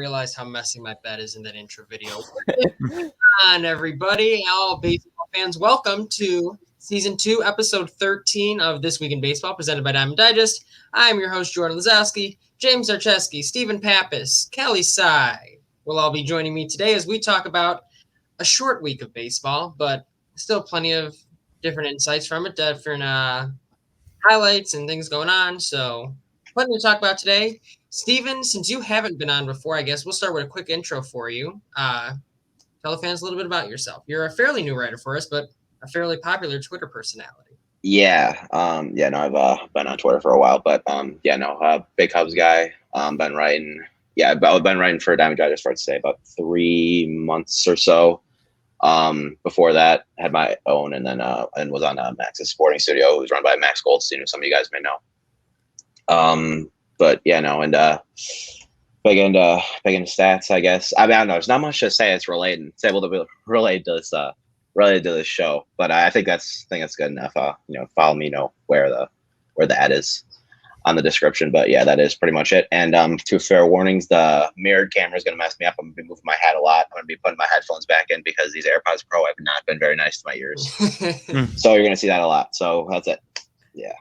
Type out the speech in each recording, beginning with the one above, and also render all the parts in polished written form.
realized how messy my bed is in that intro video. What's on, everybody? All baseball fans, welcome to Season 2, Episode 13 of This Week in Baseball, presented by Diamond Digest. I'm your host, Jordan Lazowski. James Darschewski, Steven Pappas, Callie Tsai will all be joining me today as we talk about a short week of baseball, but still plenty of different insights from it, different highlights and things going on. So plenty to talk about today. Steven, since you haven't been on before, I guess we'll start with a quick intro for you. Tell the fans a little bit about yourself. You're a fairly new writer for us, but a fairly popular Twitter personality. I've been on Twitter for a while, but big Cubs guy. Been writing for Diamond Digest for, I'd say, about 3 months or so. Before that, had my own, and then and was on Max's Sporting Studio. It was run by Max Goldstein, who some of you guys may know. Big into stats, I guess. I don't know. There's not much to say. It's able to be related to this show, but I think that's good enough. Follow me, know where the ad is on the description. But yeah, that is pretty much it. And two fair warnings: the mirrored camera is going to mess me up. I'm going to be moving my head a lot. I'm going to be putting my headphones back in because these AirPods Pro have not been very nice to my ears. So you're going to see that a lot. So that's it. Yeah.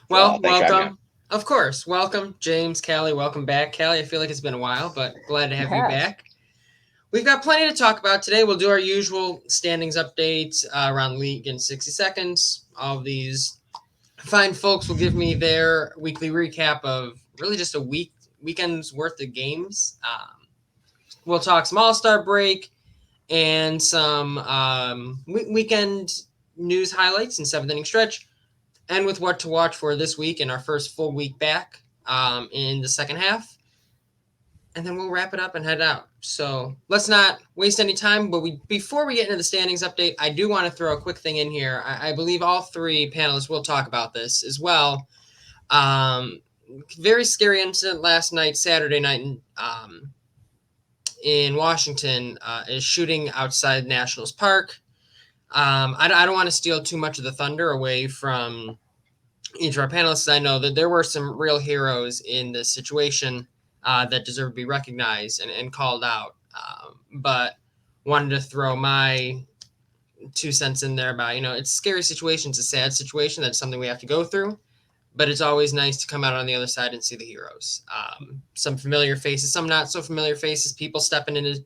Well, welcome. Of course. Welcome, James, Callie. Welcome back, Callie. I feel like it's been a while, but glad to have you back. We've got plenty to talk about today. We'll do our usual standings updates around the league in 60 seconds. All of these fine folks will give me their weekly recap of really just a weekend's worth of games. We'll talk some All-Star break and some weekend news highlights and seventh inning stretch, and with what to watch for this week in our first full week back in the second half. And then we'll wrap it up and head out. So let's not waste any time. But before we get into the standings update, I do want to throw a quick thing in here. I believe all three panelists will talk about this as well. Very scary incident last night, Saturday night in Washington, is shooting outside Nationals Park. I don't want to steal too much of the thunder away from each of our panelists. I know that there were some real heroes in this situation that deserve to be recognized and called out. But wanted to throw my 2 cents in there about, it's a scary situation. It's a sad situation. That's something we have to go through. But it's always nice to come out on the other side and see the heroes. Some familiar faces, some not so familiar faces, people stepping into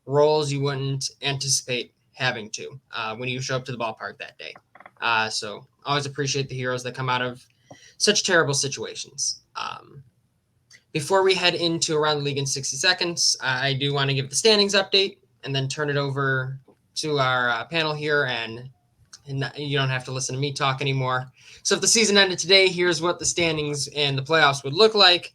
roles you wouldn't anticipate having to when you show up to the ballpark that day. So always appreciate the heroes that come out of such terrible situations. Before we head into Around the League in 60 seconds, I do want to give the standings update and then turn it over to our panel here, and you don't have to listen to me talk anymore. So if the season ended today, here's what the standings and the playoffs would look like.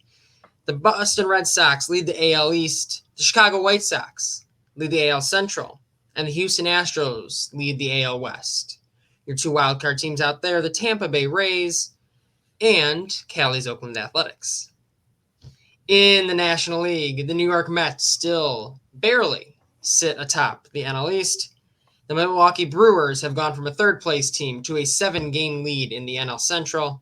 The Boston Red Sox lead the AL East. The Chicago White Sox lead the AL Central. And the Houston Astros lead the AL West. Your 2 wildcard teams out there, the Tampa Bay Rays and Callie's Oakland Athletics. In the National League, the New York Mets still barely sit atop the NL East. The Milwaukee Brewers have gone from a third-place team to a 7-game lead in the NL Central.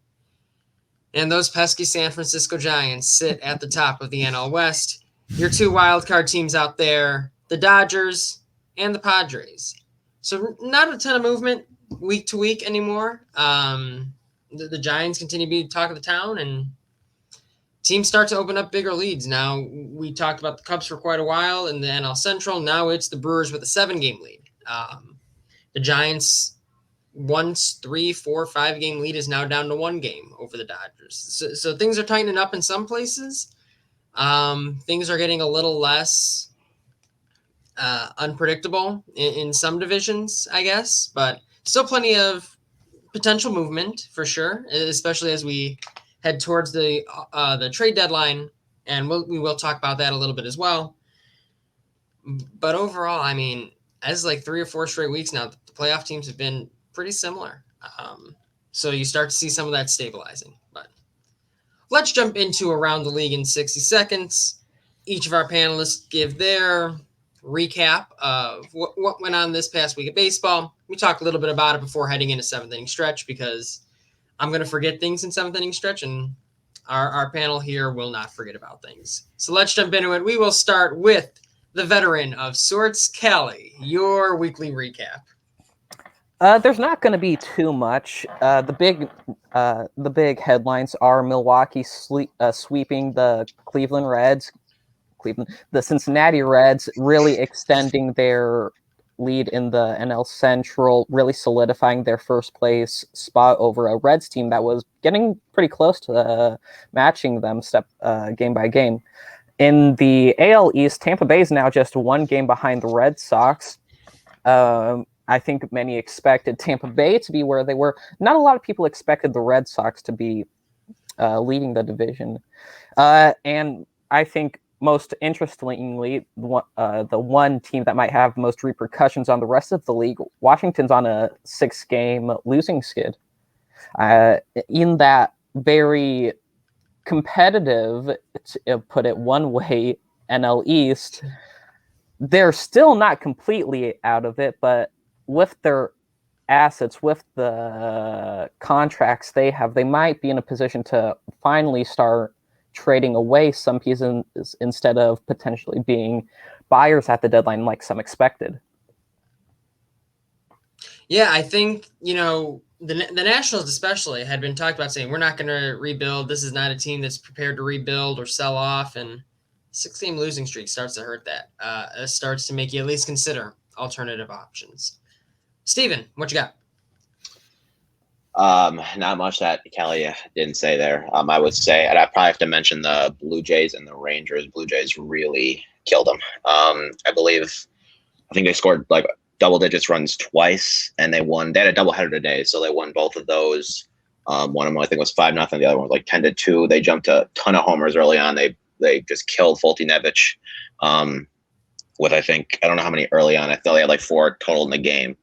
And those pesky San Francisco Giants sit at the top of the NL West. Your 2 wildcard teams out there, the Dodgers and the Padres. So not a ton of movement week to week anymore. The Giants continue to be talk of the town, and teams start to open up bigger leads. Now, we talked about the Cubs for quite a while in the NL Central. Now it's the Brewers with a 7-game lead. The Giants' 3, 4, 5-game lead is now down to 1 game over the Dodgers. So things are tightening up in some places. Things are getting a little less unpredictable in some divisions, I guess, but still plenty of potential movement for sure, especially as we head towards the trade deadline, and we will talk about that a little bit as well. But overall, I mean, as like 3 or 4 straight weeks now, the playoff teams have been pretty similar. So you start to see some of that stabilizing. But let's jump into Around the League in 60 seconds. Each of our panelists give their recap of what went on this past week of baseball. We talk a little bit about it before heading into 7th inning stretch, because I'm going to forget things in 7th inning stretch, and Our panel here will not forget about things. So let's jump into it. We will start with the veteran of sorts, Callie, your weekly recap. There's not going to be too much. The big headlines are Milwaukee sweeping the the Cincinnati Reds, really extending their lead in the NL Central, really solidifying their first place spot over a Reds team that was getting pretty close to matching them game by game. In the AL East, Tampa Bay is now just one game behind the Red Sox. I think many expected Tampa Bay to be where they were. Not a lot of people expected the Red Sox to be leading the division. And I think most interestingly, the one team that might have most repercussions on the rest of the league, Washington's on a 6-game losing skid. In that very competitive, to put it one way, NL East, they're still not completely out of it, but with their assets, with the contracts they have, they might be in a position to finally start trading away some pieces instead of potentially being buyers at the deadline like some expected. Yeah, I think, the Nationals especially had been talked about saying, we're not going to rebuild. This is not a team that's prepared to rebuild or sell off. And 6-game losing streak starts to hurt that. It starts to make you at least consider alternative options. Steven, what you got? Not much that Callie didn't say there. I would say, and I probably have to mention the Blue Jays and the Rangers. Blue Jays really killed them. I think they scored like double digits runs twice, and they won. They had a doubleheader today, so they won both of those. One of them I think was 5-0. The other one was like 10-2. They jumped a ton of homers early on. They just killed Fultonevich. With I don't know how many early on. I thought they had like 4 total in the game.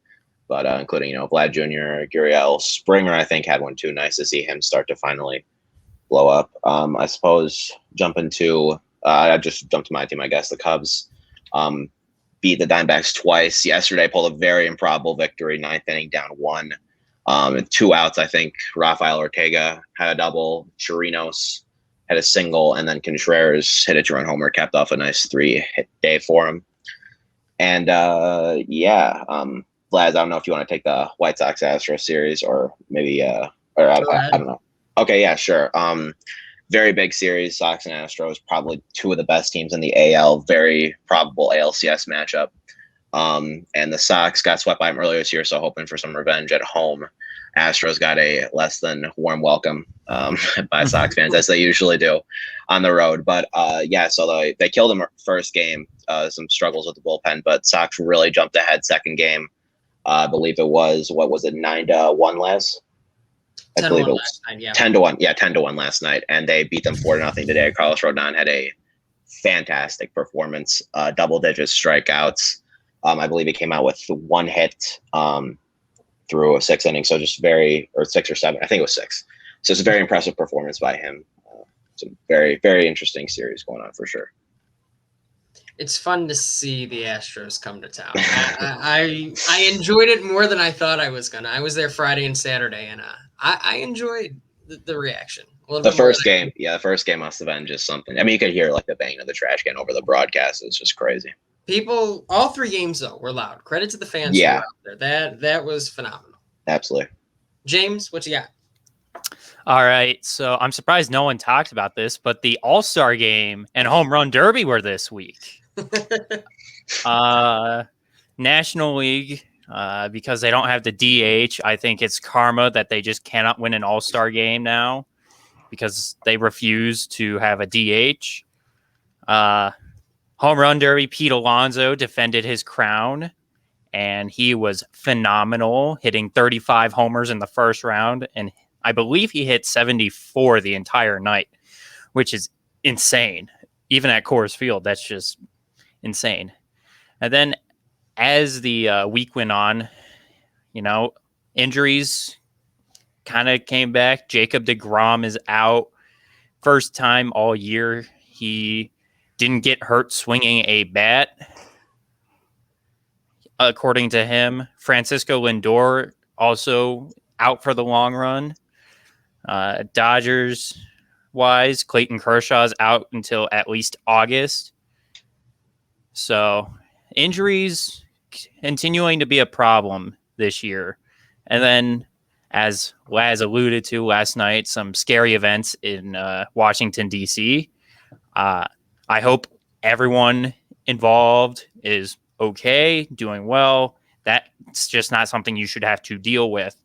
But including, Vlad Jr., Gurriel, Springer, I think, had one too. Nice to see him start to finally blow up. I suppose I just jumped to my team, I guess. The Cubs beat the Diamondbacks twice. Yesterday, pulled a very improbable victory, 9th inning, down 1. 2 outs, I think. Rafael Ortega had a double. Chirinos had a single. And then Contreras hit a 2-run homer, capped off a nice 3-hit day for him. And, Vlad, I don't know if you want to take the White Sox Astros series or maybe I don't know. Okay, yeah, sure. Very big series, Sox and Astros, probably 2 of the best teams in the AL. Very probable ALCS matchup. And the Sox got swept by them earlier this year, so hoping for some revenge at home. Astros got a less than warm welcome by Sox fans, as they usually do on the road. But so they killed them first game. Some struggles with the bullpen, but Sox really jumped ahead second game. I believe it was 9-1 last. I believe it was 10-1. Yeah, 10-1 last night, and they beat them 4-0 today. Carlos Rodon had a fantastic performance, double-digit strikeouts. I believe he came out with 1 hit through 6 innings, so just 6 or 7. I think it was 6. So it's a very impressive performance by him. It's a very, very interesting series going on for sure. It's fun to see the Astros come to town. I enjoyed it more than I thought I was gonna. I was there Friday and Saturday, and I enjoyed the reaction. The first game must have been just something. I mean, you could hear like the bang of the trash can over the broadcast. It was just crazy. People, all 3 games though were loud. Credit to the fans who were out there. That was phenomenal. Absolutely. James, what you got? All right, so I'm surprised no one talked about this, but the All-Star Game and Home Run Derby were this week. National League, because they don't have the DH, I think it's karma that they just cannot win an All-Star Game now because they refuse to have a DH. Home Run Derby, Pete Alonso defended his crown, and he was phenomenal, hitting 35 homers in the first round, and I believe he hit 74 the entire night, which is insane. Even at Coors Field, that's just insane. And then as the week went on, injuries kind of came back. Jacob deGrom is out. First time all year he didn't get hurt swinging a bat, according to him. Francisco Lindor also out for the long run. Dodgers wise, Clayton Kershaw's out until at least August. So injuries continuing to be a problem this year. And then, as Laz alluded to last night, some scary events in Washington, D.C. I hope everyone involved is okay, doing well. That's just not something you should have to deal with.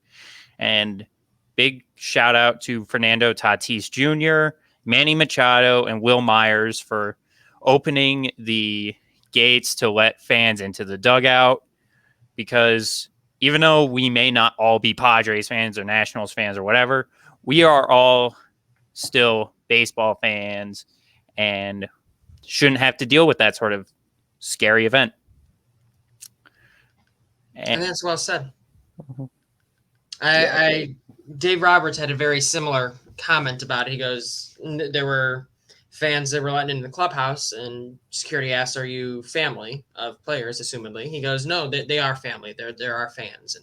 And big shout out to Fernando Tatis Jr., Manny Machado, and Will Myers for opening the gates to let fans into the dugout, because even though we may not all be Padres fans or Nationals fans or whatever, we are all still baseball fans and shouldn't have to deal with that sort of scary event. And that's well said. Mm-hmm. Dave Roberts had a very similar comment about it. He goes, there were fans that were letting into the clubhouse, and security asked, "Are you family of players?" Assumedly, he goes, "No, they are family. They're our fans."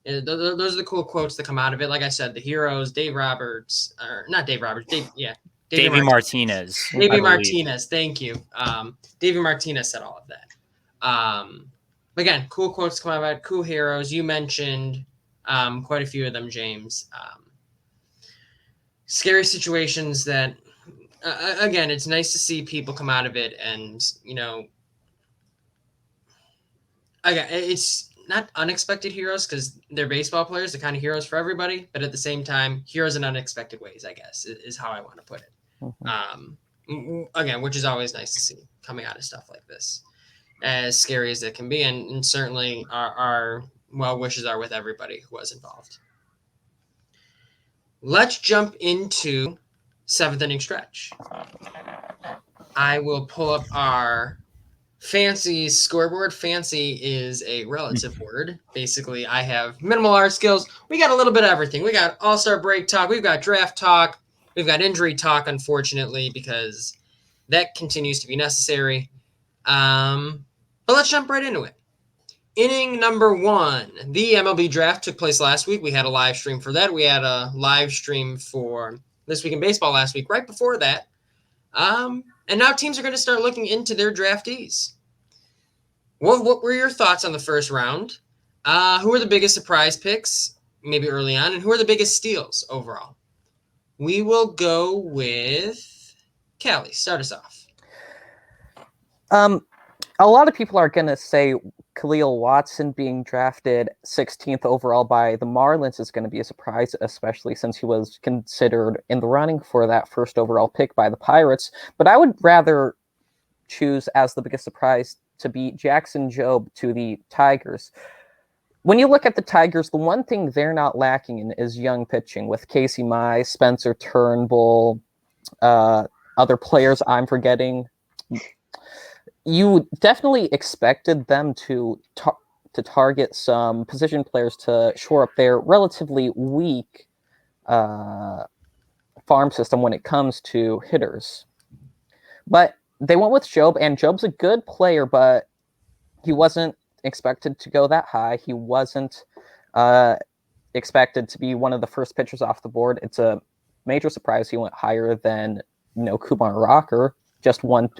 And those are the cool quotes that come out of it. Like I said, the heroes, Dave Martinez. Davey Martinez. Thank you. Davey Martinez said all of that. Again, cool quotes come out of it. Cool heroes. You mentioned quite a few of them, James. Scary situations that. Again, it's nice to see people come out of it, and again, it's not unexpected heroes because they're baseball players. They're kind of heroes for everybody, but at the same time, heroes in unexpected ways, I guess, is how I want to put it. Mm-hmm. Again, which is always nice to see coming out of stuff like this, as scary as it can be, and certainly our well wishes are with everybody who was involved. Let's jump into seventh inning stretch. I will pull up our fancy scoreboard. Fancy is a relative word. Basically, I have minimal art skills. We got a little bit of everything. We got all-star break talk. We've got draft talk. We've got injury talk, unfortunately, because that continues to be necessary. But let's jump right into it. Inning number 1. The MLB draft took place last week. We had a live stream for that. We had a live stream for This Week in Baseball last week, right before that. And now teams are going to start looking into their draftees. What were your thoughts on the first round? Who are the biggest surprise picks, maybe early on, and who are the biggest steals overall? We will go with Callie. Start us off. A lot of people are going to say Khalil Watson being drafted 16th overall by the Marlins is going to be a surprise, especially since he was considered in the running for that first overall pick by the Pirates. But I would rather choose as the biggest surprise to be Jackson Jobe to the Tigers. When you look at the Tigers, the one thing they're not lacking in is young pitching with Casey Mize, Spencer Turnbull, other players I'm forgetting. You definitely expected them to target some position players to shore up their relatively weak farm system when it comes to hitters. But they went with Jobe, and Jobe's a good player, but he wasn't expected to go that high. He wasn't expected to be one of the first pitchers off the board. It's a major surprise he went higher than Kumar Rocker.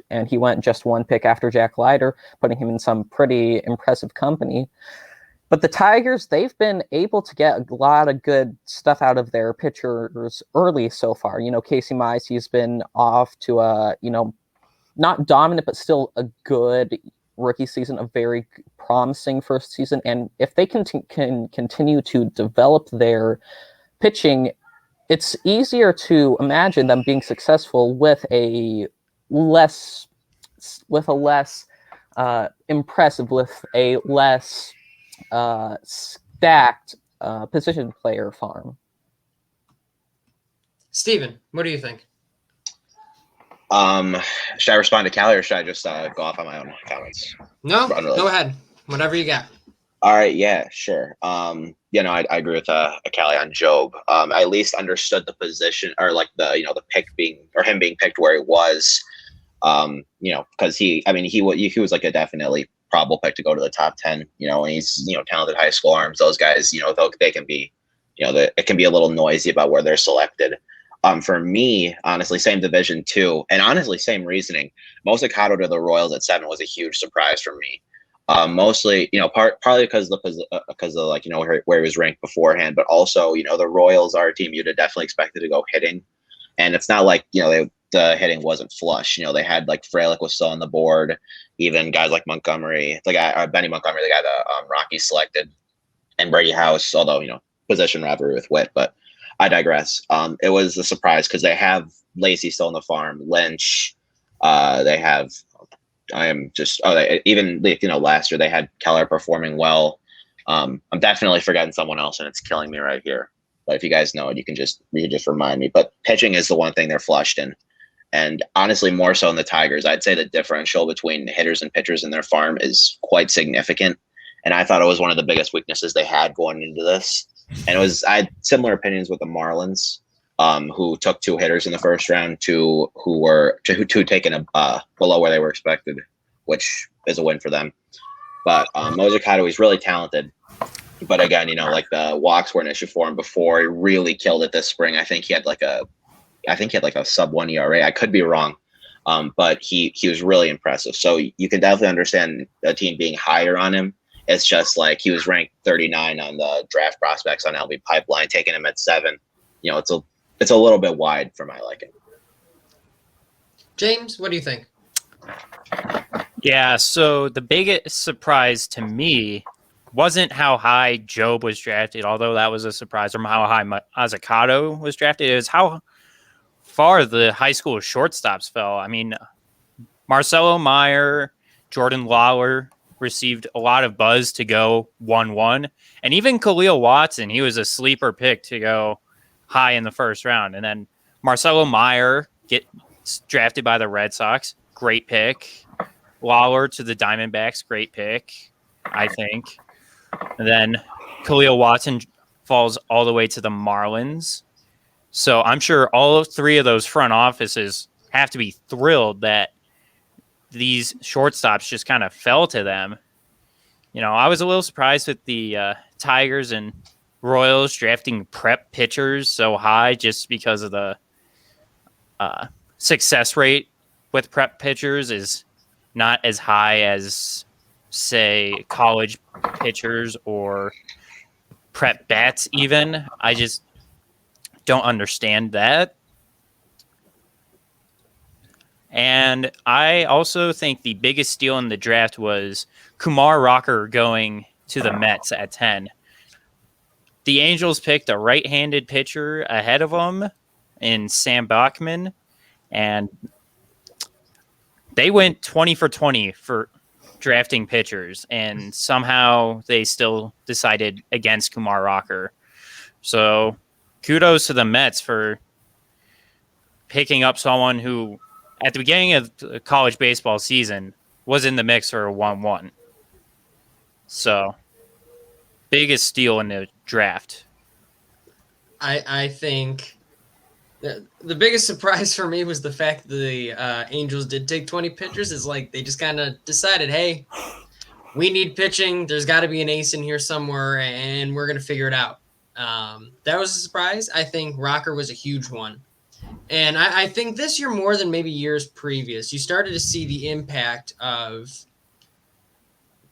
And he went just one pick after Jack Leiter, putting him in some pretty impressive company. But the Tigers, they've been able to get a lot of good stuff out of their pitchers early so far. Casey Mize, he's been off to a, not dominant, but still a good rookie season, a very promising first season. And if they can continue to develop their pitching, it's easier to imagine them being successful with a less impressive, with a less stacked position player farm. Steven, what do you think? Should I respond to Callie, or should I just go off on my own comments? No, go ahead. Whatever you got. All right, yeah, sure. I agree with Callie on Jobe. I at least understood the position, or like the pick being, or him being picked where it was. Because he was like a definitely probable pick to go to the top 10. And he's talented high school arms. Those guys, they can be, it can be a little noisy about where they're selected. For me, honestly, same division too, and honestly, same reasoning. Mosicado to the Royals at 7 was a huge surprise for me. Mostly, partly because of like where he was ranked beforehand, but also the Royals are a team you'd have definitely expected to go hitting, and it's not like the hitting wasn't flush. They had like Frelick was still on the board, even guys like Montgomery, the guy Benny Montgomery, the guy that Rocky selected, and Brady House, although position rivalry with Witt, but I digress. It was a surprise because they have Lacey still on the farm, Lynch. They have. I am just. Even last year they had Keller performing well. I'm definitely forgetting someone else, and it's killing me right here. But if you guys know it, you can just remind me. But pitching is the one thing they're flushed in, and honestly, more so in the Tigers. I'd say the differential between hitters and pitchers in their farm is quite significant, and I thought it was one of the biggest weaknesses they had going into this. And I had similar opinions with the Marlins, who took 2 hitters in the first round, two taken below where they were expected, which is a win for them. But Mosicado, he's really talented. But again, like the walks were an issue for him before. He really killed it this spring. I think he had like a sub-1 ERA. I could be wrong, but he was really impressive. So you can definitely understand a team being higher on him. It's just like he was ranked 39 on the draft prospects on LB Pipeline, taking him at 7. It's a little bit wide for my liking. James, what do you think? Yeah, so the biggest surprise to me wasn't how high Job was drafted, although that was a surprise, or how high Mosicado was drafted. It was how far the high school shortstops fell. I mean, Marcelo Meyer, Jordan Lawler received a lot of buzz to go 1-1. And even Khalil Watson, he was a sleeper pick to go high in the first round. And then Marcelo Meyer gets drafted by the Red Sox. Great pick. Lawler to the Diamondbacks. Great pick, I think. And then Khalil Watson falls all the way to the Marlins. So I'm sure all 3 of those front offices have to be thrilled that these shortstops just kind of fell to them. I was a little surprised with the Tigers and Royals drafting prep pitchers so high just because of the success rate with prep pitchers is not as high as, say, college pitchers or prep bats even. I just don't understand that. And I also think the biggest steal in the draft was Kumar Rocker going to the Mets at 10. The Angels picked a right-handed pitcher ahead of him in Sam Bachman, and they went 20 for 20 for drafting pitchers, and somehow they still decided against Kumar Rocker. So kudos to the Mets for picking up someone who, at the beginning of the college baseball season, was in the mix for a 1-1. So, biggest steal in the draft. I think the biggest surprise for me was the fact that the Angels did take 20 pitchers. Is like they just kind of decided, hey, we need pitching. There's got to be an ace in here somewhere, and we're going to figure it out. That was a surprise. I think Rocker was a huge one. And I think this year more than maybe years previous, you started to see the impact of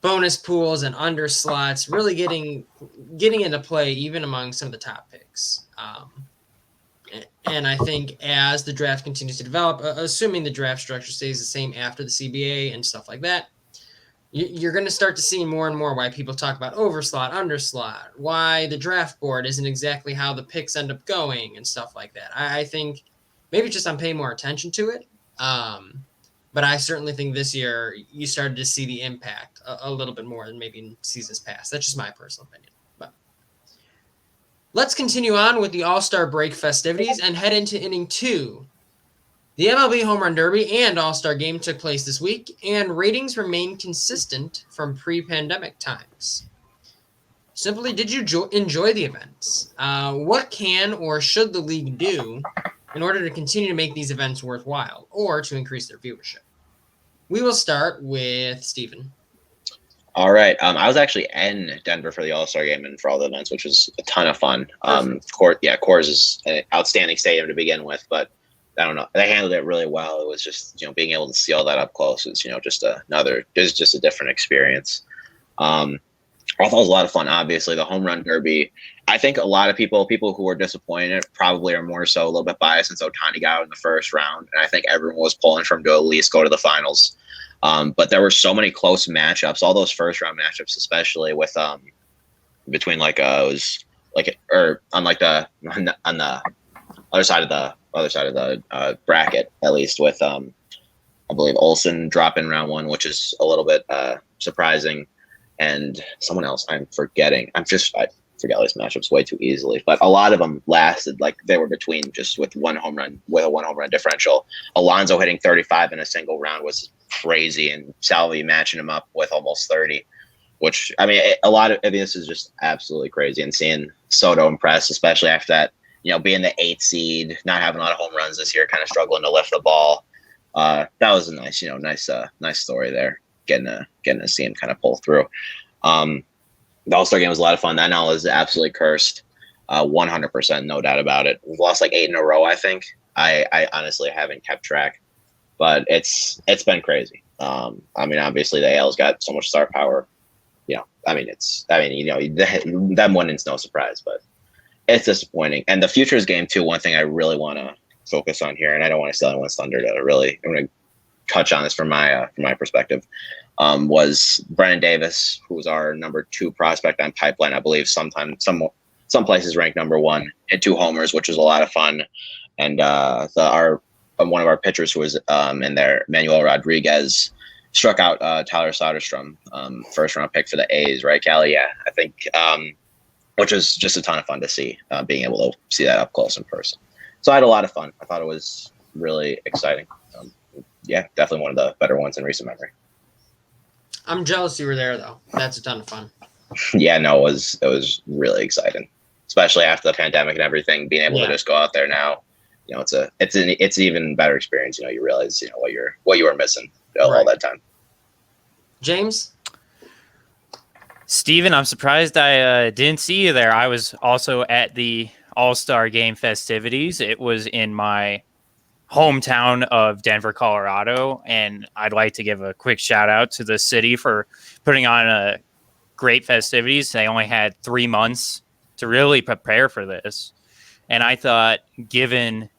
bonus pools and under slots really getting into play even among some of the top picks. And I think as the draft continues to develop, assuming the draft structure stays the same after the CBA and stuff like that, you're going to start to see more and more why people talk about overslot, underslot, why the draft board isn't exactly how the picks end up going and stuff like that. I think maybe just I'm paying more attention to it. But I certainly think this year you started to see the impact a little bit more than maybe in seasons past. That's just my personal opinion. But let's continue on with the All-Star break festivities and head into inning 2. The MLB Home Run Derby and All-Star Game took place this week, and ratings remain consistent from pre-pandemic times. Simply, did you enjoy the events? What can or should the league do in order to continue to make these events worthwhile or to increase their viewership? We will start with Steven. All right. I was actually in Denver for the All-Star game and for all the events, which was a ton of fun. Coors is an outstanding stadium to begin with, but I don't know. They handled it really well. It was just, being able to see all that up close is, just a different experience. I thought it was a lot of fun. Obviously, the home run derby. I think a lot of people who were disappointed probably are more so a little bit biased since Ohtani got out in the first round, and I think everyone was pulling for him to at least go to the finals. But there were so many close matchups, all those first round matchups, especially with between on the other side of the bracket, at least with I believe Olsen dropping round one, which is a little bit surprising, and someone else I'm forgetting. I forget all these matchups way too easily, but a lot of them lasted like they were between just with a 1 home run differential. Alonso hitting 35 in a single round was crazy, and Salvi matching him up with almost 30, which this is just absolutely crazy. And seeing Soto impress, especially after that, being the 8th seed, not having a lot of home runs this year, kind of struggling to lift the ball. That was a nice story there, getting to see him kind of pull through. The All-Star game was a lot of fun. That NL is absolutely cursed, 100%, no doubt about it. We've lost like 8 in a row, I think. I honestly haven't kept track, but it's been crazy. Obviously the AL's got so much star power. Them winning's no surprise, but it's disappointing. And the Futures game too. One thing I really want to focus on here, and I don't want to steal anyone's thunder I'm going to touch on this from my perspective. Was Brennan Davis, who's our number 2 prospect on Pipeline. I believe some places ranked number 1, hit 2 homers, which was a lot of fun. And one of our pitchers who was in there, Manuel Rodriguez, struck out Tyler Soderstrom, first round pick for the A's, right, Callie? Yeah, I think, which was just a ton of fun to see, being able to see that up close in person. So I had a lot of fun. I thought it was really exciting. Definitely one of the better ones in recent memory. I'm jealous you were there, though. That's a ton of fun. Yeah, no, it was really exciting, especially after the pandemic and everything. Being able to just go out there now, it's an even better experience. You realize what you were missing all that time. James? Steven, I'm surprised I didn't see you there. I was also at the All-Star Game festivities. It was in my hometown of Denver, Colorado, and I'd like to give a quick shout out to the city for putting on a great festivities. They only had 3 months to really prepare for this, and I thought, given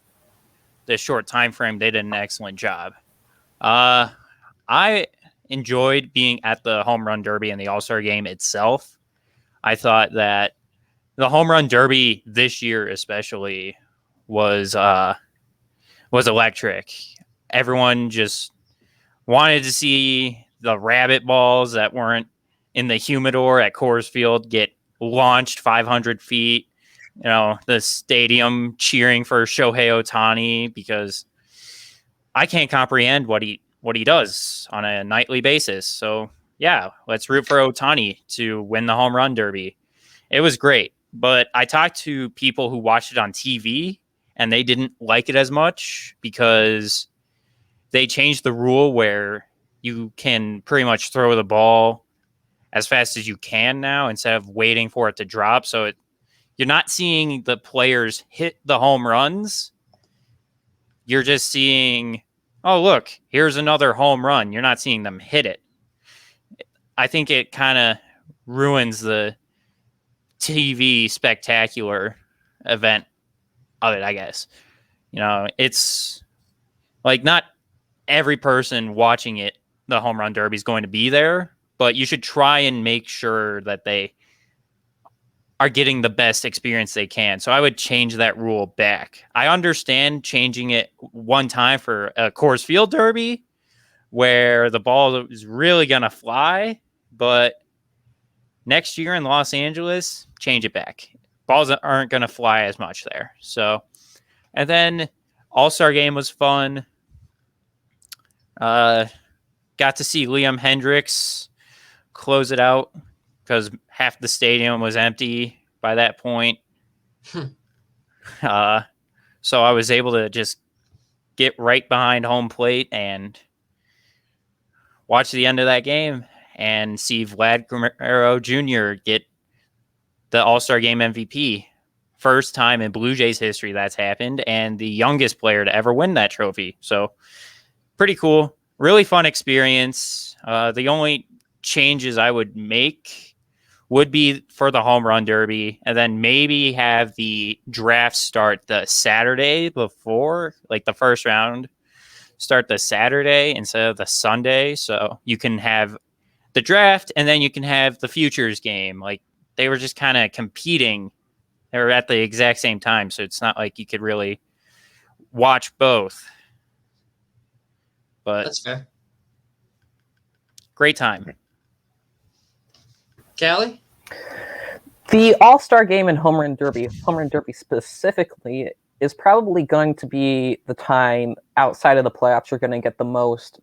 the short time frame, they did an excellent job. I enjoyed being at the Home Run Derby and the All-Star Game itself. I thought that the Home Run Derby this year especially was electric. Everyone just wanted to see the rabbit balls that weren't in the humidor at Coors Field get launched 500 feet. The stadium cheering for Shohei Ohtani, because I can't comprehend what he does on a nightly basis. So yeah, let's root for Ohtani to win the Home Run Derby. It was great, but I talked to people who watched it on TV, and they didn't like it as much because they changed the rule where you can pretty much throw the ball as fast as you can now instead of waiting for it to drop. So you're not seeing the players hit the home runs. You're just seeing, oh, look, here's another home run. You're not seeing them hit it. I think it kind of ruins the TV spectacular event of it, I guess. It's like not every person watching it, the Home Run Derby, is going to be there, but you should try and make sure that they are getting the best experience they can. So I would change that rule back. I understand changing it one time for a Coors Field Derby where the ball is really going to fly, but next year in Los Angeles, change it back. Balls aren't going to fly as much there. So, and then All-Star Game was fun. Got to see Liam Hendricks close it out because half the stadium was empty by that point. So I was able to just get right behind home plate and watch the end of that game. and see Vlad Guerrero Jr. get the All-Star Game MVP. First time in Blue Jays history that's happened, and the youngest player to ever win that trophy. So pretty cool. Really fun experience. The only changes I would make would be for the home run derby, and then maybe have the draft start the Saturday before, like the first round start the Saturday instead of the Sunday. So you can have the draft and then you can have the futures game. Like they were just kind of competing. They were at the exact same time. So it's not like you could really watch both. But That's fair. Great time. Callie? The All-Star Game and Home Run Derby specifically, is probably going to be the time outside of the playoffs you're going to get the most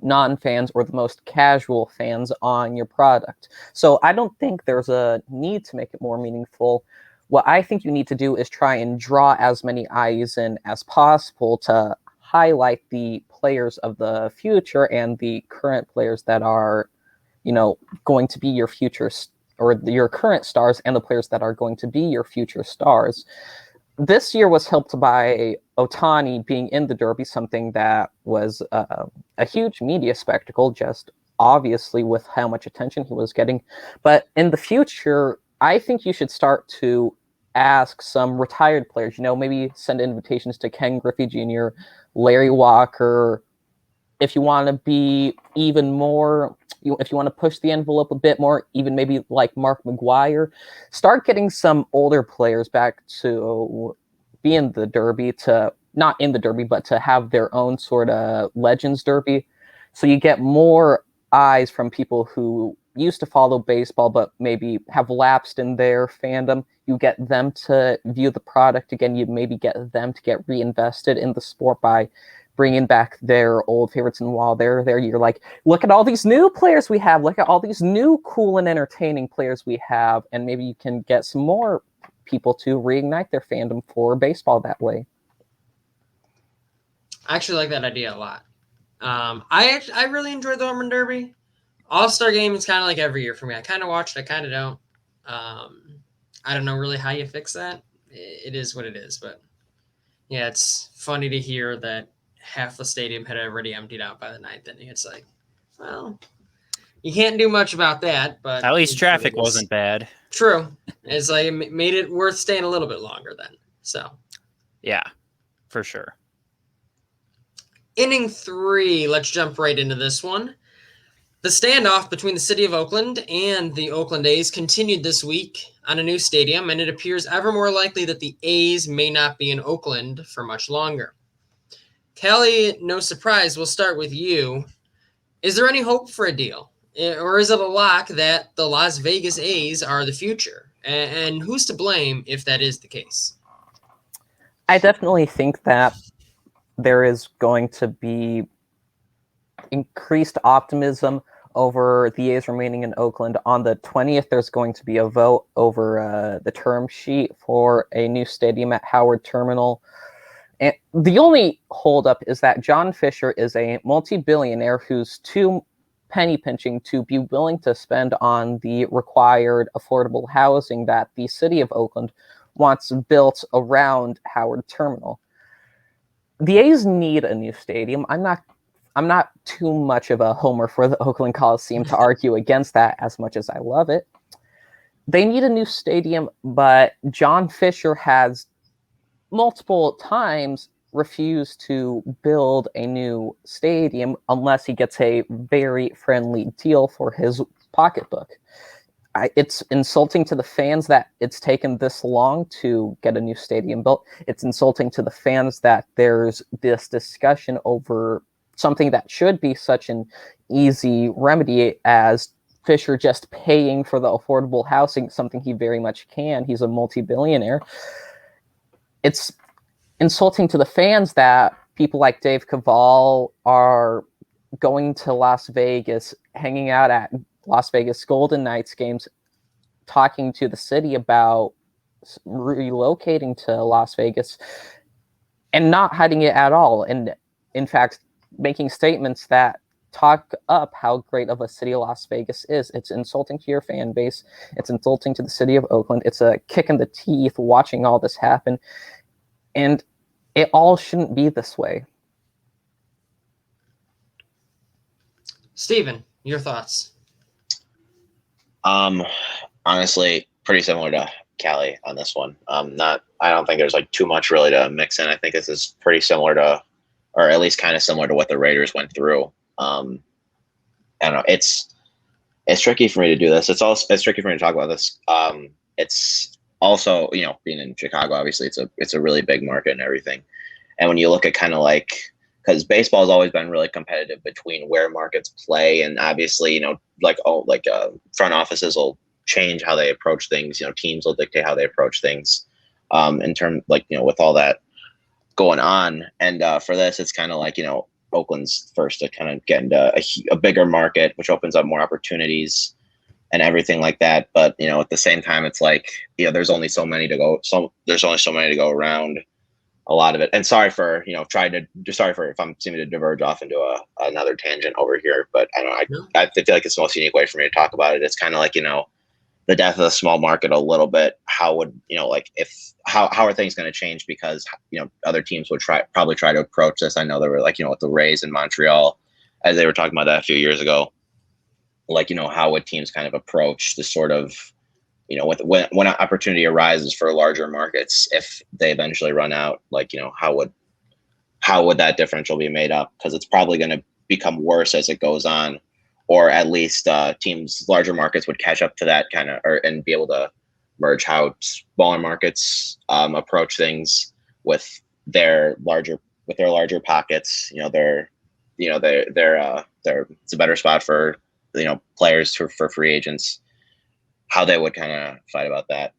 non-fans or the most casual fans on your product. So I don't think there's a need to make it more meaningful. What I think you need to do is try and draw as many eyes in as possible to highlight the players of the future and the current players that are, going to be your future or your current stars and the players that are going to be your future stars. This year was helped by Ohtani being in the Derby, something that was a huge media spectacle, just obviously with how much attention he was getting. But in the future, I think you should start to ask some retired players, maybe send invitations to Ken Griffey Jr., Larry Walker. If you want to be even more, if you want to push the envelope a bit more, even maybe like Mark McGwire, start getting some older players back to be in the Derby, not in the Derby, but to have their own sort of Legends Derby. So you get more eyes from people who used to follow baseball, but maybe have lapsed in their fandom. You get them to view the product again. You maybe get them to get reinvested in the sport by bringing back their old favorites. And while they're there, you're like, look at all these new players we have. Look at all these new cool and entertaining players we have. And maybe you can get some more people to reignite their fandom for baseball that way. I actually like that idea a lot. I really enjoyed the Home Run Derby. All-Star Game is kind of like every year for me. I kind of watch it. I kind of don't. I don't know really how you fix that. It is what it is. But yeah, it's funny to hear that half the stadium had already emptied out by the ninth inning. It's like, well, you can't do much about that. But at least traffic wasn't bad. True. It's like it made it worth staying a little bit longer then. So yeah, for sure. Inning 3. Let's jump right into this one. The standoff between the city of Oakland and the Oakland A's continued this week on a new stadium, and it appears ever more likely that the A's may not be in Oakland for much longer. Callie, no surprise, we'll start with you. Is there any hope for a deal? Or is it a lock that the Las Vegas A's are the future? And who's to blame if that is the case? I definitely think that there is going to be increased optimism over the A's remaining in Oakland. On the 20th, there's going to be a vote over the term sheet for a new stadium at Howard Terminal. And the only holdup is that John Fisher is a multi-billionaire who's too penny pinching to be willing to spend on the required affordable housing that the city of Oakland wants built around Howard Terminal. The A's need a new stadium. I'm not too much of a homer for the Oakland Coliseum to argue against that as much as I love it. They need a new stadium, but John Fisher has multiple times refused to build a new stadium unless he gets a very friendly deal for his pocketbook. It's insulting to the fans that it's taken this long to get a new stadium built. It's insulting to the fans that there's this discussion over something that should be such an easy remedy as Fisher just paying for the affordable housing, something he very much can. He's a multi-billionaire. It's insulting to the fans that people like Dave Cavall are going to Las Vegas, hanging out at Las Vegas Golden Knights games, talking to the city about relocating to Las Vegas and not hiding it at all. And in fact, making statements that talk up how great of a city Las Vegas is. It's insulting to your fan base. It's insulting to the city of Oakland. It's a kick in the teeth watching all this happen. And it all shouldn't be this way. Steven, your thoughts? Honestly, pretty similar to Callie on this one. I don't think there's like too much really to mix in. I think this is pretty similar to, or at least kind of similar to what the Raiders went through. I don't know. It's tricky for me to do this. It's tricky for me to talk about this. It's also, being in Chicago, obviously it's a really big market and everything. And when you look at kind of like, because baseball has always been really competitive between where markets play, and obviously, front offices will change how they approach things. Teams will dictate how they approach things, in terms with all that going on. And for this, it's kind of like Oakland's first to kind of get into a bigger market, which opens up more opportunities and everything like that. But at the same time, it's like there's only so many to go. There's only so many to go around. A lot of it, and sorry for if I'm seeming to diverge off into another tangent over here, but I don't know. I feel like it's the most unique way for me to talk about it. It's kind of like the death of the small market a little bit. How would how are things going to change because other teams would probably try to approach this. I know there were with the Rays in Montreal, as they were talking about that a few years ago. How would teams kind of approach this sort of when an opportunity arises for larger markets, if they eventually run out, how would that differential be made up? Because it's probably going to become worse as it goes on, or at least larger markets would catch up to that and be able to merge how smaller markets approach things with their larger pockets. It's a better spot for players for free agents. How they would kind of fight about that.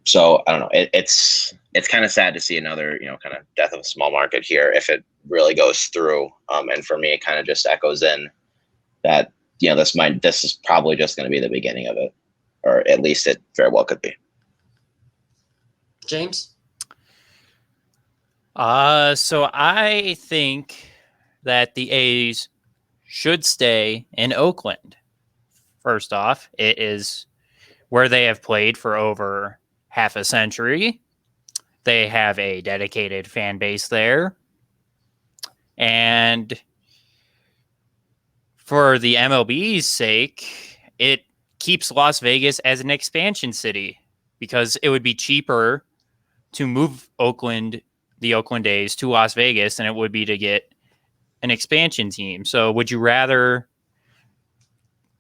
So I don't know. It's kind of sad to see another kind of death of a small market here if it really goes through. And for me, it kind of just echoes in that this is probably just going to be the beginning of it, or at least it very well could be. James? So I think that the A's should stay in Oakland. First off, it is where they have played for over half a century. They have a dedicated fan base there. And for the MLB's sake, it keeps Las Vegas as an expansion city because it would be cheaper to move the Oakland A's to Las Vegas than it would be to get an expansion team. So would you rather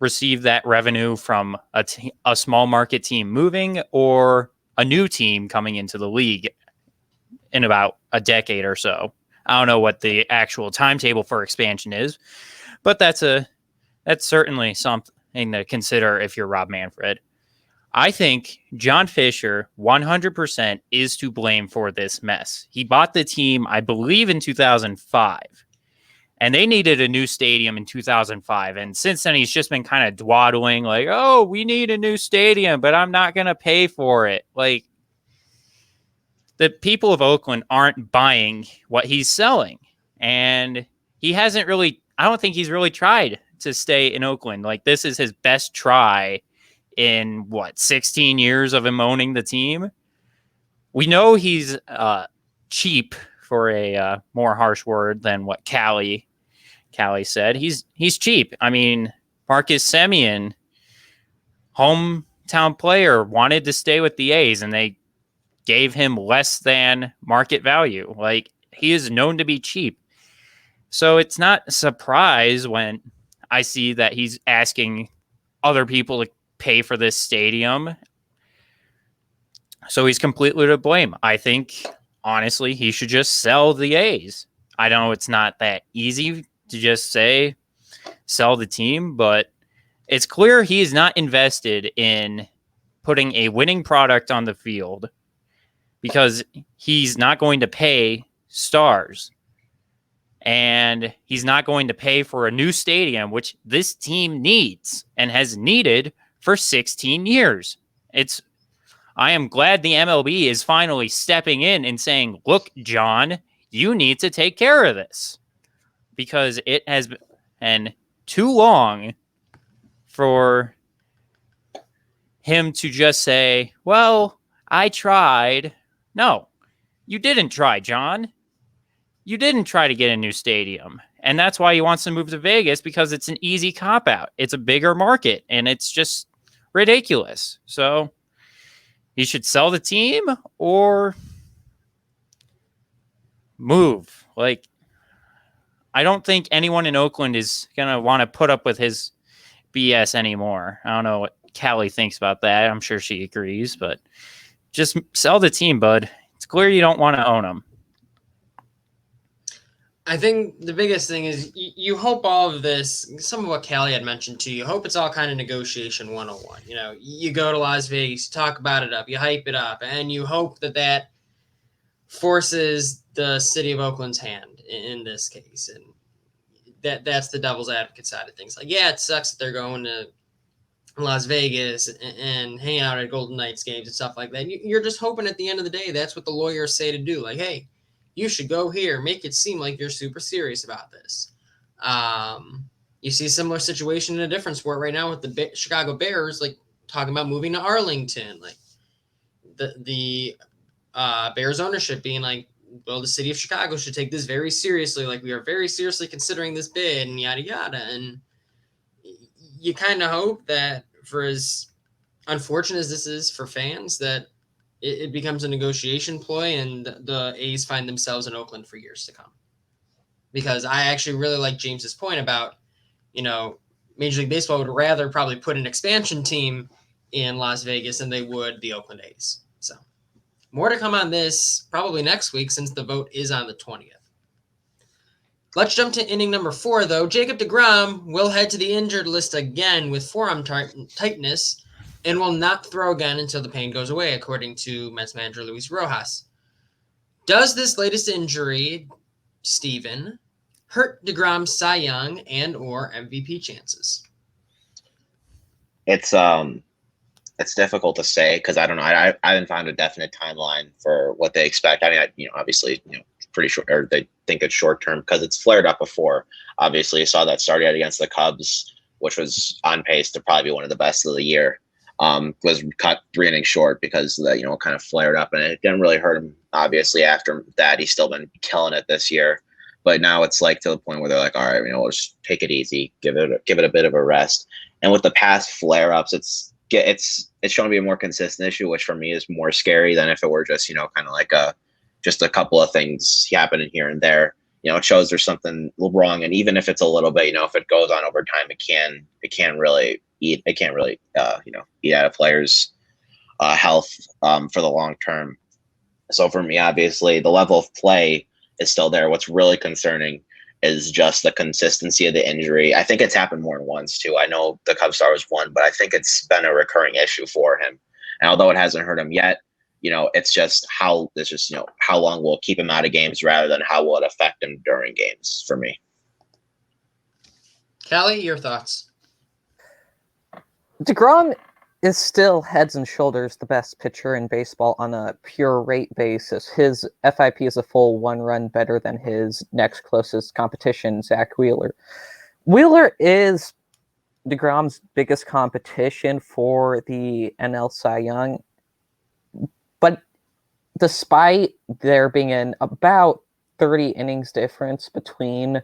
receive that revenue from a small market team moving or a new team coming into the league in about a decade or so? I don't know what the actual timetable for expansion is, but that's certainly something to consider if you're Rob Manfred. I think John Fisher 100% is to blame for this mess. He bought the team, I believe, in 2005. And they needed a new stadium in 2005. And since then, he's just been kind of dawdling like, oh, we need a new stadium, but I'm not going to pay for it. Like, the people of Oakland aren't buying what he's selling. And he hasn't really, I don't think he's really tried to stay in Oakland. Like, this is his best try in, 16 years of him owning the team. We know he's cheap, for a more harsh word than what Callie said. He's cheap. I mean, Marcus Semien, hometown player, wanted to stay with the A's, and they gave him less than market value. Like, he is known to be cheap. So it's not a surprise when I see that he's asking other people to pay for this stadium. So he's completely to blame. I think, honestly, he should just sell the A's. I know it's not that easy to just say sell the team, but it's clear he is not invested in putting a winning product on the field because he's not going to pay stars. And he's not going to pay for a new stadium, which this team needs and has needed for 16 years. I am glad the MLB is finally stepping in and saying, look, John, you need to take care of this. because it has been too long for him to just say, well, I tried. No, you didn't try, John. You didn't try to get a new stadium. And that's why he wants to move to Vegas, because it's an easy cop-out. It's a bigger market, and it's just ridiculous. So he should sell the team or move. Like, I don't think anyone in Oakland is going to want to put up with his BS anymore. I don't know what Callie thinks about that. I'm sure she agrees, but just sell the team, bud. It's clear you don't want to own them. I think the biggest thing is you hope all of this, some of what Callie had mentioned too, you hope it's all kind of negotiation 101. You know, you go to Las Vegas, you talk about it up, you hype it up, and you hope that that forces the city of Oakland's hand in this case. And that's the devil's advocate side of things. Like, yeah, it sucks that they're going to Las Vegas and hanging out at Golden Knights games and stuff like that. You're just hoping at the end of the day, that's what the lawyers say to do. Like, hey, you should go here, make it seem like you're super serious about this. You see a similar situation in a different sport right now with the Chicago Bears, like talking about moving to Arlington, like the Bears ownership being like, well, the city of Chicago should take this very seriously. Like, we are very seriously considering this bid and yada, yada. And you kind of hope that, for as unfortunate as this is for fans, that it becomes a negotiation ploy and the A's find themselves in Oakland for years to come. Because I actually really like James's point about, you know, Major League Baseball would rather probably put an expansion team in Las Vegas than they would the Oakland A's. So more to come on this probably next week, since the vote is on the 20th. Let's jump to inning number 4, though. Jacob deGrom will head to the injured list again with forearm tightness and will not throw again until the pain goes away, according to Mets manager Luis Rojas. Does this latest injury, Steven, hurt deGrom's Cy Young and or MVP chances? It's difficult to say, because I don't know. I haven't found a definite timeline for what they expect. I mean, obviously, pretty short, or they think it's short term because it's flared up before. Obviously, you saw that started out against the Cubs, which was on pace to probably be one of the best of the year. Was cut 3 innings short because the kind of flared up, and it didn't really hurt him. Obviously, after that, he's still been killing it this year. But now it's like to the point where they're like, all right, we'll just take it easy, give it a bit of a rest. And with the past flare ups, it's shown to be a more consistent issue, which for me is more scary than if it were just kind of like just a couple of things happening here and there. It shows there's something wrong, and even if it's a little bit, if it goes on over time, it can't really eat at a player's health for the long term. So for me, obviously, the level of play is still there. What's really concerning is just the consistency of the injury. I think it's happened more than once too. I know the Cubs star was one, but I think it's been a recurring issue for him. And although it hasn't hurt him yet, it's just how long will it keep him out of games rather than how will it affect him during games for me. Callie, your thoughts? deGrom is still heads and shoulders the best pitcher in baseball on a pure rate basis. His FIP is a full 1 run better than his next closest competition, Zach Wheeler. Wheeler is deGrom's biggest competition for the NL Cy Young, but despite there being an about 30 innings difference between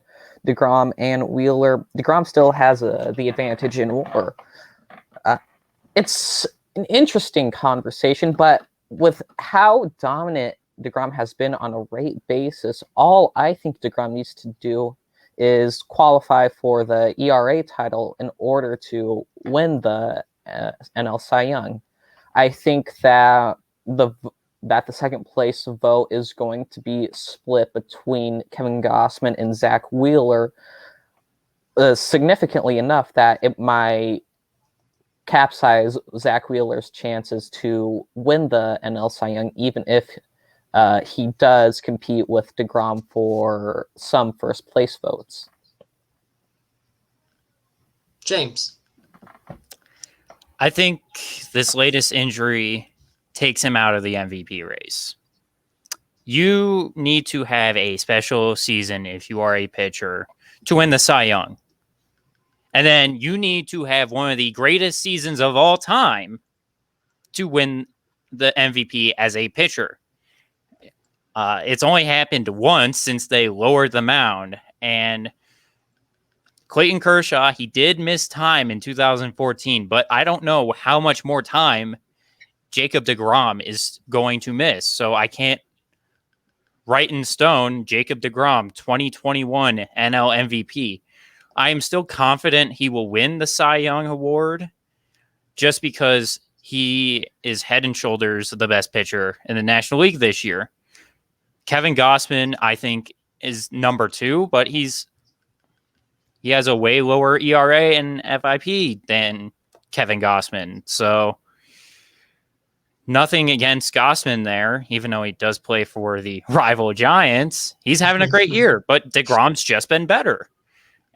deGrom and Wheeler, deGrom still has the advantage in WAR. It's an interesting conversation, but with how dominant deGrom has been on a rate basis, all I think deGrom needs to do is qualify for the ERA title in order to win the NL Cy Young. I think that the second place vote is going to be split between Kevin Gausman and Zach Wheeler, significantly enough that it might capsize Zach Wheeler's chances to win the NL Cy Young, even if he does compete with deGrom for some first place votes. James. I think this latest injury takes him out of the MVP race. You need to have a special season if you are a pitcher to win the Cy Young. And then you need to have one of the greatest seasons of all time to win the MVP as a pitcher. It's only happened once since they lowered the mound. And Clayton Kershaw, he did miss time in 2014, but I don't know how much more time Jacob deGrom is going to miss. So I can't write in stone Jacob deGrom 2021 NL MVP. I am still confident he will win the Cy Young Award just because he is head and shoulders the best pitcher in the National League this year. Kevin Gausman, I think, is number 2, but he has a way lower ERA and FIP than Kevin Gausman. So nothing against Gausman there, even though he does play for the rival Giants. He's having a great year, but deGrom's just been better.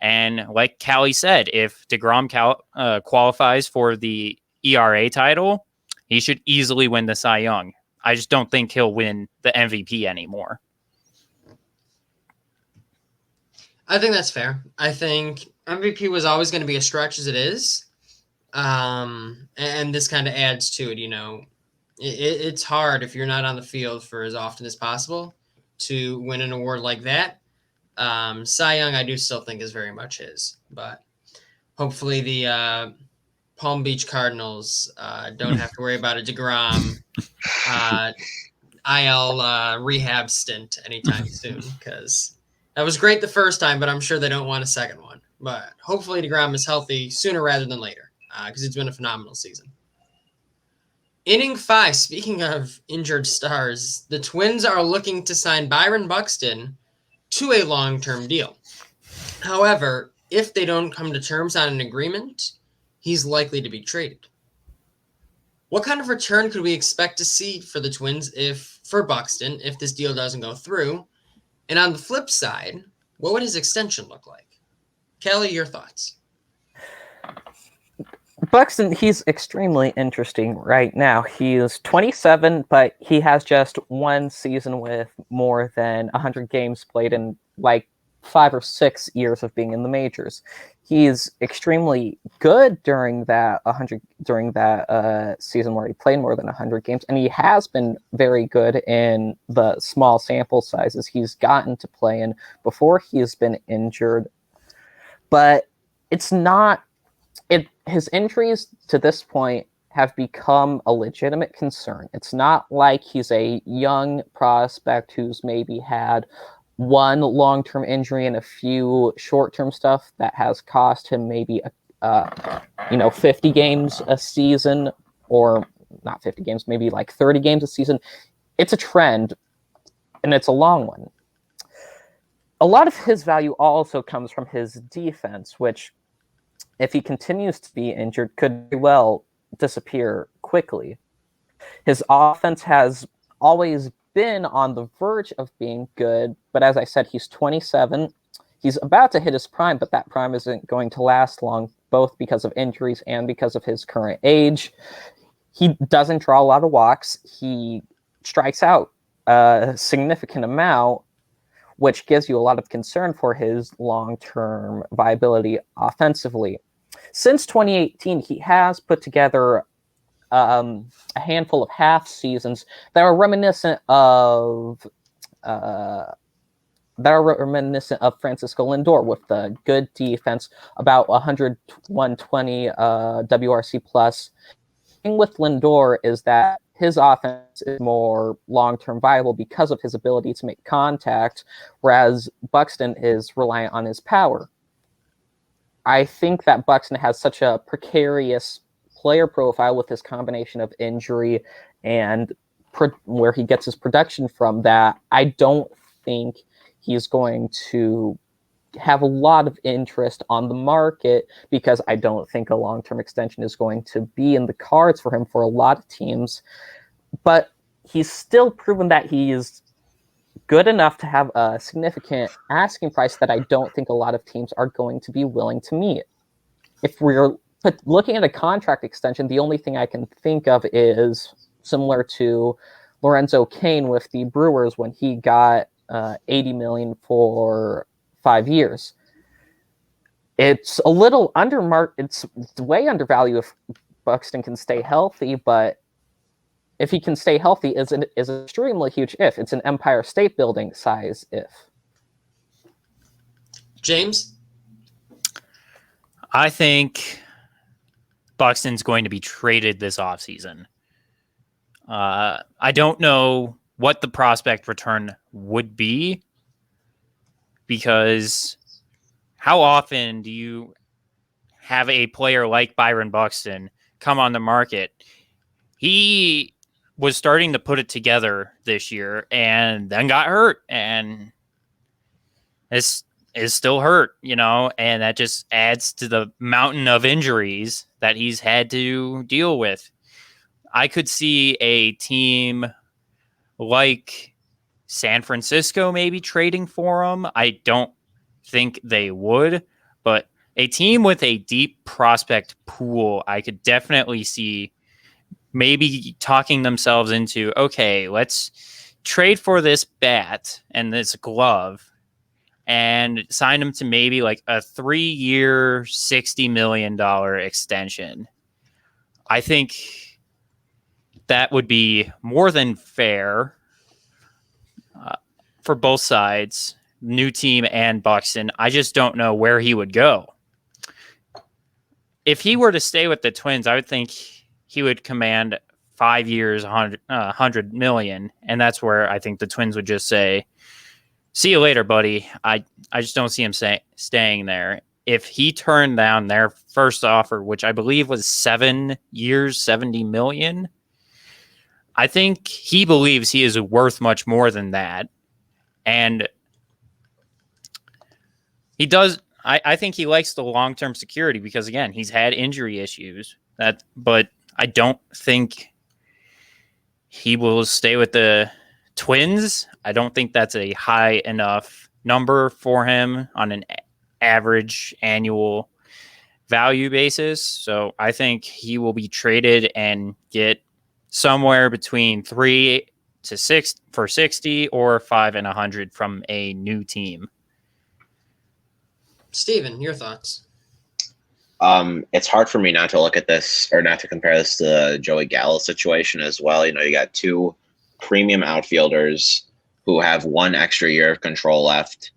And like Callie said, if deGrom qualifies for the ERA title, he should easily win the Cy Young. I just don't think he'll win the MVP anymore. I think that's fair. I think MVP was always going to be a stretch as it is. And this kind of adds to it, you know. It's hard if you're not on the field for as often as possible to win an award like that. Cy Young, I do still think is very much his, but hopefully the Palm Beach Cardinals don't have to worry about a deGrom IL rehab stint anytime soon, because that was great the first time, but I'm sure they don't want a second one. But hopefully deGrom is healthy sooner rather than later, because it's been a phenomenal season. Inning 5, speaking of injured stars, the Twins are looking to sign Byron Buxton to a long-term deal. However, if they don't come to terms on an agreement, he's likely to be traded. What kind of return could we expect to see for the Twins for Buxton if this deal doesn't go through? And on the flip side, what would his extension look like? Callie, your thoughts? Buxton, he's extremely interesting right now. He's 27, but he has just one season with more than 100 games played in like 5 or 6 years of being in the majors. He's extremely good during that season where he played more than 100 games, and he has been very good in the small sample sizes he's gotten to play in before he's been injured. But it's not. His injuries to this point have become a legitimate concern. It's not like he's a young prospect who's maybe had one long-term injury and a few short-term stuff that has cost him maybe 50 games a season, or not 50 games, maybe like 30 games a season. It's a trend, and it's a long one. A lot of his value also comes from his defense, which, if he continues to be injured, could very well disappear quickly. His offense has always been on the verge of being good, but as I said, he's 27. He's about to hit his prime, but that prime isn't going to last long, both because of injuries and because of his current age. He doesn't draw a lot of walks. He strikes out a significant amount, which gives you a lot of concern for his long-term viability offensively. Since 2018, he has put together a handful of half seasons that are reminiscent of Francisco Lindor, with the good defense, about 120 WRC plus. The thing with Lindor is that his offense is more long-term viable because of his ability to make contact, whereas Buxton is reliant on his power. I think that Buxton has such a precarious player profile with his combination of injury and where he gets his production from that I don't think he's going to have a lot of interest on the market, because I don't think a long-term extension is going to be in the cards for him for a lot of teams. But he's still proven that he is good enough to have a significant asking price that I don't think a lot of teams are going to be willing to meet. If we're looking at a contract extension, the only thing I can think of is similar to Lorenzo Cain with the Brewers when he got $80 million for 5 years. It's a little it's way undervalued if Buxton can stay healthy, but if he can stay healthy is an extremely huge if. It's an Empire State Building size if. James? I think Buxton's going to be traded this offseason. I don't know what the prospect return would be, because how often do you have a player like Byron Buxton come on the market? He was starting to put it together this year and then got hurt, and is still hurt, and that just adds to the mountain of injuries that he's had to deal with. I could see a team like San Francisco maybe trading for him. I don't think they would, but a team with a deep prospect pool, I could definitely see maybe talking themselves into, okay, let's trade for this bat and this glove and sign him to maybe like a 3-year, $60 million extension. I think that would be more than fair for both sides, new team and Buxton. I just don't know where he would go. If he were to stay with the Twins, I would think he would command 5 years, $100 million, and that's where I think the Twins would just say, "See you later, buddy." I just don't see him staying there. If he turned down their first offer, which I believe was 7 years, $70 million, I think he believes he is worth much more than that. And he does. I think he likes the long-term security because, again, he's had injury issues. But I don't think he will stay with the Twins. I don't think that's a high enough number for him on an average annual value basis. So I think he will be traded and get somewhere between 3 to 6 for 60 or 5 and 100 from a new team. Steven, your thoughts? It's hard for me not to look at this or not to compare this to the Joey Gallo situation as well. You got 2 premium outfielders who have 1 extra year of control left.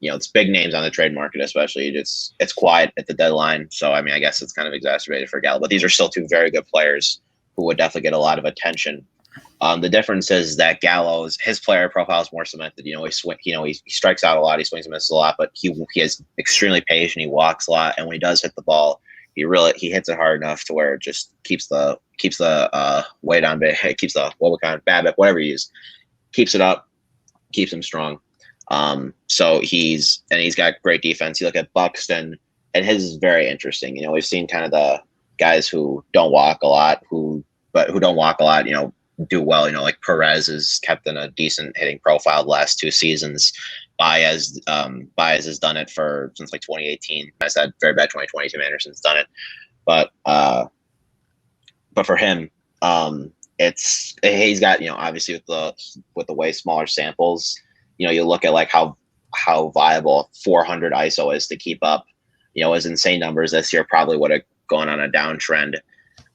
It's big names on the trade market, especially. It's quiet at the deadline. So, I guess it's kind of exacerbated for Gallo. But these are still 2 very good players who would definitely get a lot of attention. The difference is that his player profile is more cemented. He strikes out a lot, he swings and misses a lot, but he is extremely patient. He walks a lot, and when he does hit the ball, he hits it hard enough to where it just keeps the weight on, keeps the BABIP, whatever you use, keeps it up, keeps him strong. So he's got great defense. You look at Buxton, and his is very interesting. We've seen kind of the guys who don't walk a lot, who don't walk a lot, do well. Like Perez has kept in a decent hitting profile the last 2 seasons. Baez has done it since like 2018. That's that very bad 2020. Tim Anderson's done it, but for him, he's got obviously with the way smaller samples. You look at like how viable 400 ISO is to keep up. As insane numbers this year probably would have gone on a downtrend.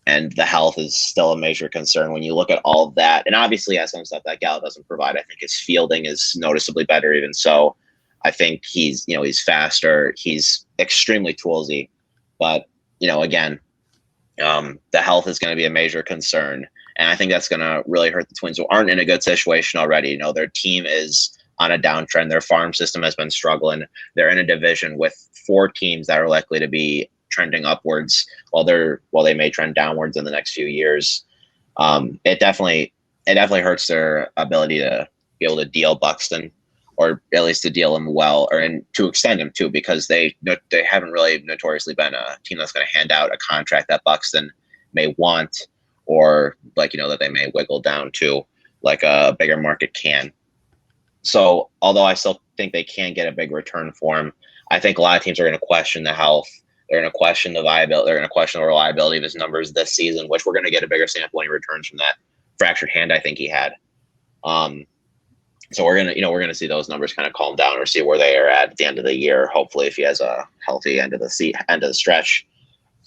And the health is still a major concern when you look at all of that. And obviously has some stuff that Gallo doesn't provide. I think his fielding is noticeably better even so. I think he's faster. He's extremely toolsy. But, again, the health is going to be a major concern. And I think that's going to really hurt the Twins, who aren't in a good situation already. Their team is on a downtrend. Their farm system has been struggling. They're in a division with 4 teams that are likely to be trending upwards while they may trend downwards in the next few years. It definitely hurts their ability to be able to deal Buxton, or at least to deal him well, and to extend him too, because they haven't really notoriously been a team that's going to hand out a contract that Buxton may want, or that they may wiggle down to like a bigger market can. So although I still think they can get a big return for him, I think a lot of teams are going to question the health. They're going to question the viability. They're going to question the reliability of his numbers this season, which we're going to get a bigger sample when he returns from that fractured hand I think he had. So we're gonna see those numbers kind of calm down or see where they are at the end of the year. Hopefully, if he has a healthy end of the stretch.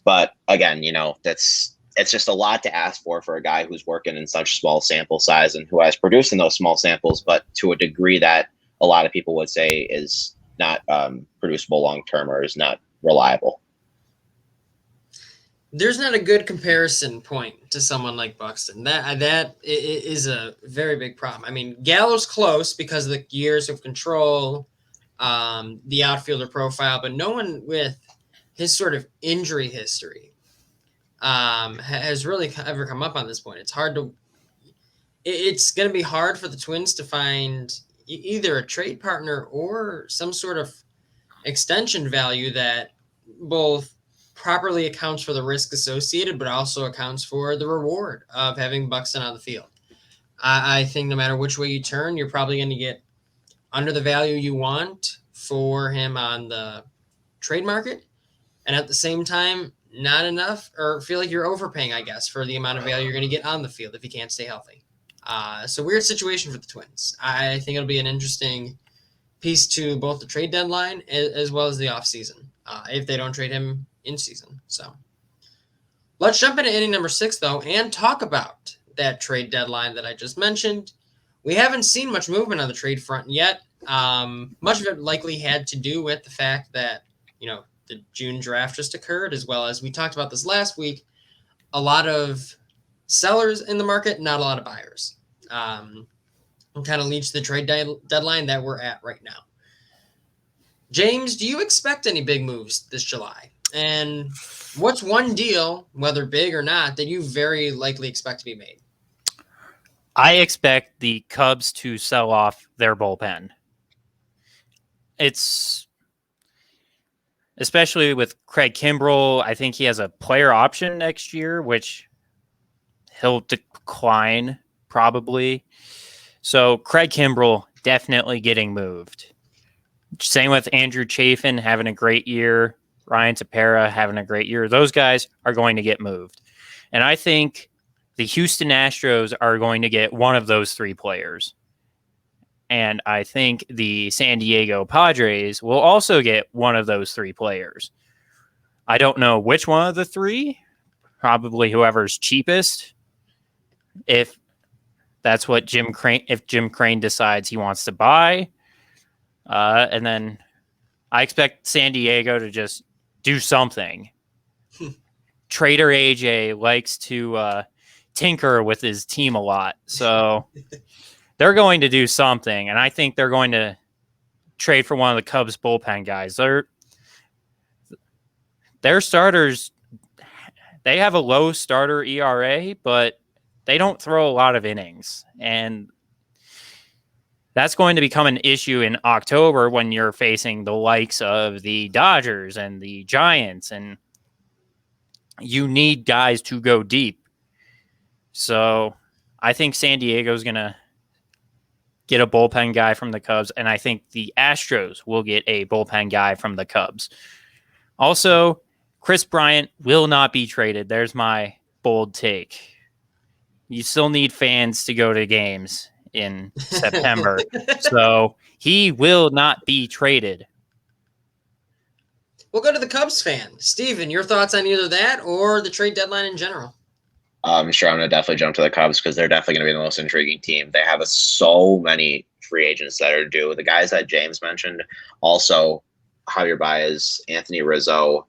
But again, it's just a lot to ask for a guy who's working in such small sample size and who has produced in those small samples, but to a degree that a lot of people would say is not producible long term or is not reliable. There's not a good comparison point to someone like Buxton. That is a very big problem. I mean, Gallo's close because of the years of control, the outfielder profile, but no one with his sort of injury history has really ever come up on this point. It's going to be hard for the Twins to find either a trade partner or some sort of extension value that both properly accounts for the risk associated, but also accounts for the reward of having Buxton on the field. I think no matter which way you turn, you're probably going to get under the value you want for him on the trade market. And at the same time, not enough, or feel like you're overpaying, I guess, for the amount of value you're going to get on the field if he can't stay healthy. So weird situation for the Twins. I think it'll be an interesting piece to both the trade deadline as well as the offseason if they don't trade him in season. So let's jump into inning number 6, though, and talk about that trade deadline that I just mentioned. We haven't seen much movement on the trade front yet. Much of it likely had to do with the fact that, the June draft just occurred, as well as we talked about this last week, a lot of sellers in the market, not a lot of buyers. And kind of leads to the trade deadline that we're at right now. James, do you expect any big moves this July? And what's one deal, whether big or not, that you very likely expect to be made? I expect the Cubs to sell off their bullpen. It's especially with Craig Kimbrell. I think he has a player option next year, which he'll decline probably. So Craig Kimbrell definitely getting moved. Same with Andrew Chafin having a great year. Ryan Tepera having a great year. Those guys are going to get moved. And I think the Houston Astros are going to get one of those 3 players. And I think the San Diego Padres will also get one of those 3 players. I don't know which one of the 3. Probably whoever's cheapest. If that's what Jim Crane decides he wants to buy. And then I expect San Diego to just do something. Trader AJ likes to tinker with his team a lot. So they're going to do something. And I think they're going to trade for one of the Cubs bullpen guys. Their starters, they have a low starter ERA, but they don't throw a lot of innings. And that's going to become an issue in October when you're facing the likes of the Dodgers and the Giants, and you need guys to go deep. So I think San Diego's going to get a bullpen guy from the Cubs, and I think the Astros will get a bullpen guy from the Cubs. Also, Chris Bryant will not be traded. There's my bold take. You still need fans to go to games in September. So he will not be traded. We'll go to the Cubs fan. Steven, your thoughts on either that or the trade deadline in general? Sure, I'm going to definitely jump to the Cubs because they're definitely going to be the most intriguing team. They have so many free agents that are due. The guys that James mentioned, also Javier Baez, Anthony Rizzo,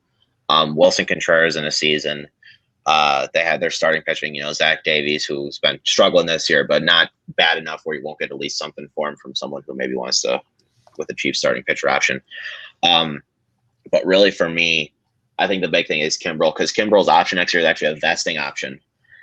Wilson Contreras in a season. They had their starting pitching, Zach Davies, who's been struggling this year, but not bad enough where you won't get at least something for him from someone who maybe wants to, with a cheap starting pitcher option. But really for me, I think the big thing is Kimbrell, because Kimbrell's option next year is actually a vesting option.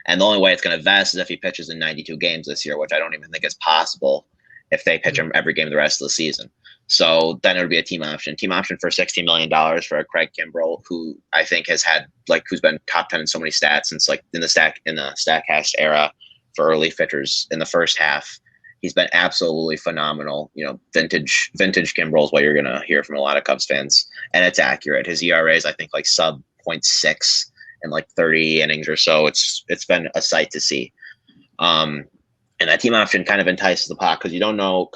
And the only way it's going to vest is if he pitches in 92 games this year, which I don't even think is possible if they pitch him every game the rest of the season. So then it would be a team option for $16 million for Craig Kimbrell, who I think has had who's been top 10 in so many stats since in the StatCast era for early pitchers in the first half. He's been absolutely phenomenal. Vintage Kimbrell is what you're going to hear from a lot of Cubs fans. And it's accurate. His ERA is, I think, sub 0.6 in 30 innings or so. It's been a sight to see. And And that team option kind of entices the pot because you don't know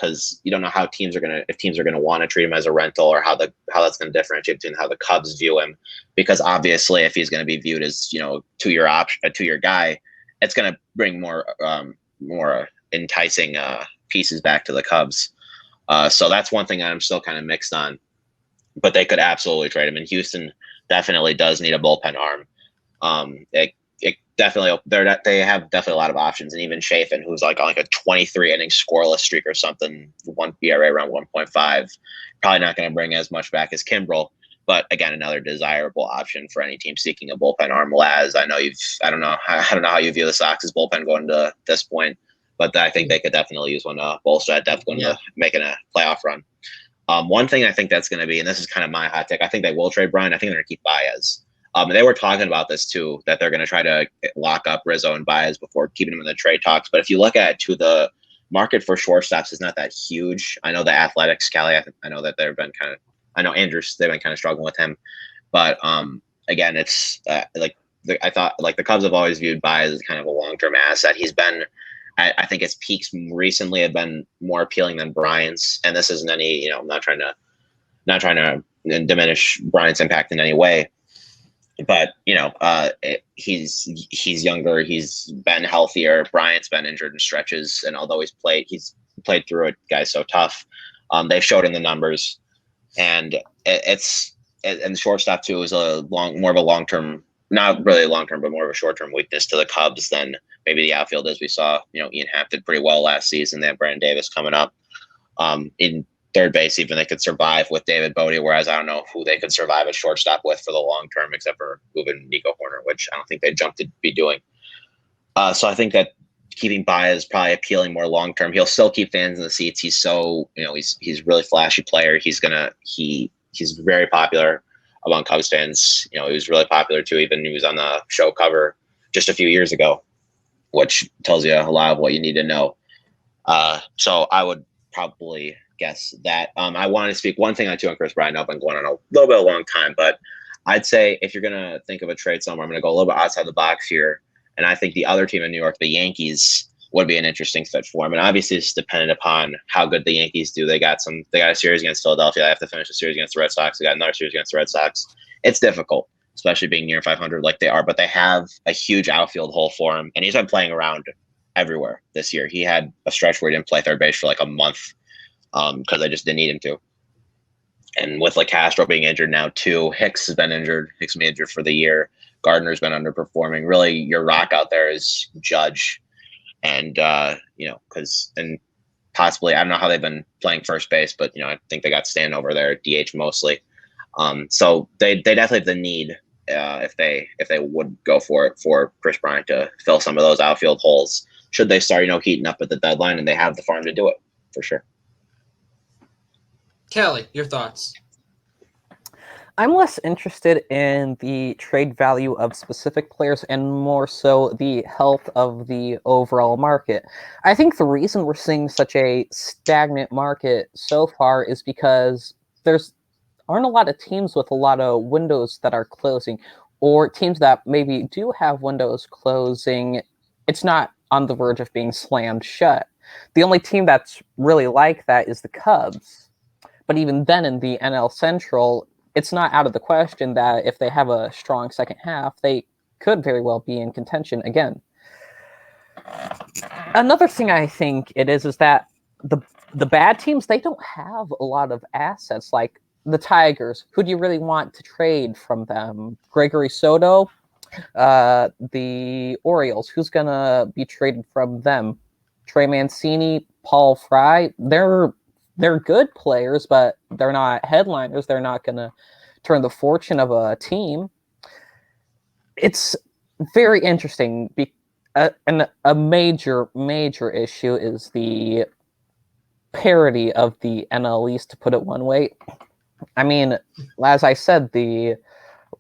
how teams are gonna want to treat him as a rental, or how that's going to differentiate between how the Cubs view him. Because obviously, if he's going to be viewed as a 2-year guy, it's going to bring more enticing pieces back to the Cubs. So that's one thing I'm still kind of mixed on. But they could absolutely trade him, and Houston definitely does need a bullpen arm. They have definitely a lot of options, and even Chafin, who's like on a 23 inning scoreless streak or something, one ERA around 1.5, probably not going to bring as much back as Kimbrel. But again, another desirable option for any team seeking a bullpen arm. Laz, I don't know how you view the Sox's bullpen going to this point, but I think they could definitely use one to bolster that depth going to making a playoff run. One thing I think that's going to be, and this is kind of my hot take, I think they will trade Bryant. I think they're going to keep Baez. They were talking about this too, that they're going to try to lock up Rizzo and Baez before keeping them in the trade talks. But if you look at it too, the market for shortstops is not that huge. I know the Athletics, Callie, I know that they've been I know Andrews, they've been kind of struggling with him. But again, it's I thought the Cubs have always viewed Baez as kind of a long-term asset. He's been, I think his peaks recently have been more appealing than Bryant's. And this isn't any, I'm not trying to diminish Bryant's impact in any way. But he's younger. He's been healthier. Bryant's been injured in stretches, and although he's played through it. Guy's so tough. They've showed in the numbers, and and shortstop too is more of a long term, not really long term, but more of a short term weakness to the Cubs than maybe the outfield, as we saw. Ian Happ did pretty well last season. They have Brandon Davis coming up. In third base, even they could survive with David Bodie, whereas I don't know who they could survive at shortstop with for the long term, except for moving Nico Horner, which I don't think they jumped to be doing. So I think that keeping Baez is probably appealing more long term. He'll still keep fans in the seats. He's so he's a really flashy player. He's very popular among Cubs fans. He was really popular too. Even he was on the show cover just a few years ago, which tells you a lot of what you need to know. So I would probably guess that. I wanted to speak one thing on Chris Bryant. I've been going on a little bit of a long time, but I'd say if you're going to think of a trade somewhere, I'm going to go a little bit outside the box here. And I think the other team in New York, the Yankees, would be an interesting fit for him. And obviously it's dependent upon how good the Yankees do. They got a series against Philadelphia. They have to finish a series against the Red Sox. They got another series against the Red Sox. It's difficult, especially being near 500 like they are, but they have a huge outfield hole for him. And he's been playing around everywhere this year. He had a stretch where he didn't play third base for like a month because they just didn't need him to. And with Castro being injured now too, Hicks has been injured. Hicks been injured for the year. Gardner's been underperforming. Really, your rock out there is Judge. And, and possibly, I don't know how they've been playing first base, but, I think they got Stan over there, DH mostly. So they definitely have the need, if they would go for it, for Chris Bryant to fill some of those outfield holes, should they start, heating up at the deadline, and they have the farm to do it, for sure. Callie, your thoughts? I'm less interested in the trade value of specific players and more so the health of the overall market. I think the reason we're seeing such a stagnant market so far is because aren't a lot of teams with a lot of windows that are closing, or teams that maybe do have windows closing. It's not on the verge of being slammed shut. The only team that's really like that is the Cubs. But even then in the NL Central, it's not out of the question that if they have a strong second half, they could very well be in contention again. Another thing I think it is that the bad teams, they don't have a lot of assets. Like the Tigers, who do you really want to trade from them? Gregory Soto? The Orioles, who's going to be traded from them? Trey Mancini, Paul Fry? They're good players, but they're not headliners. They're not going to turn the fortune of a team. It's very interesting. And a major issue is the parity of the NL East, to put it one way. I mean, as I said, the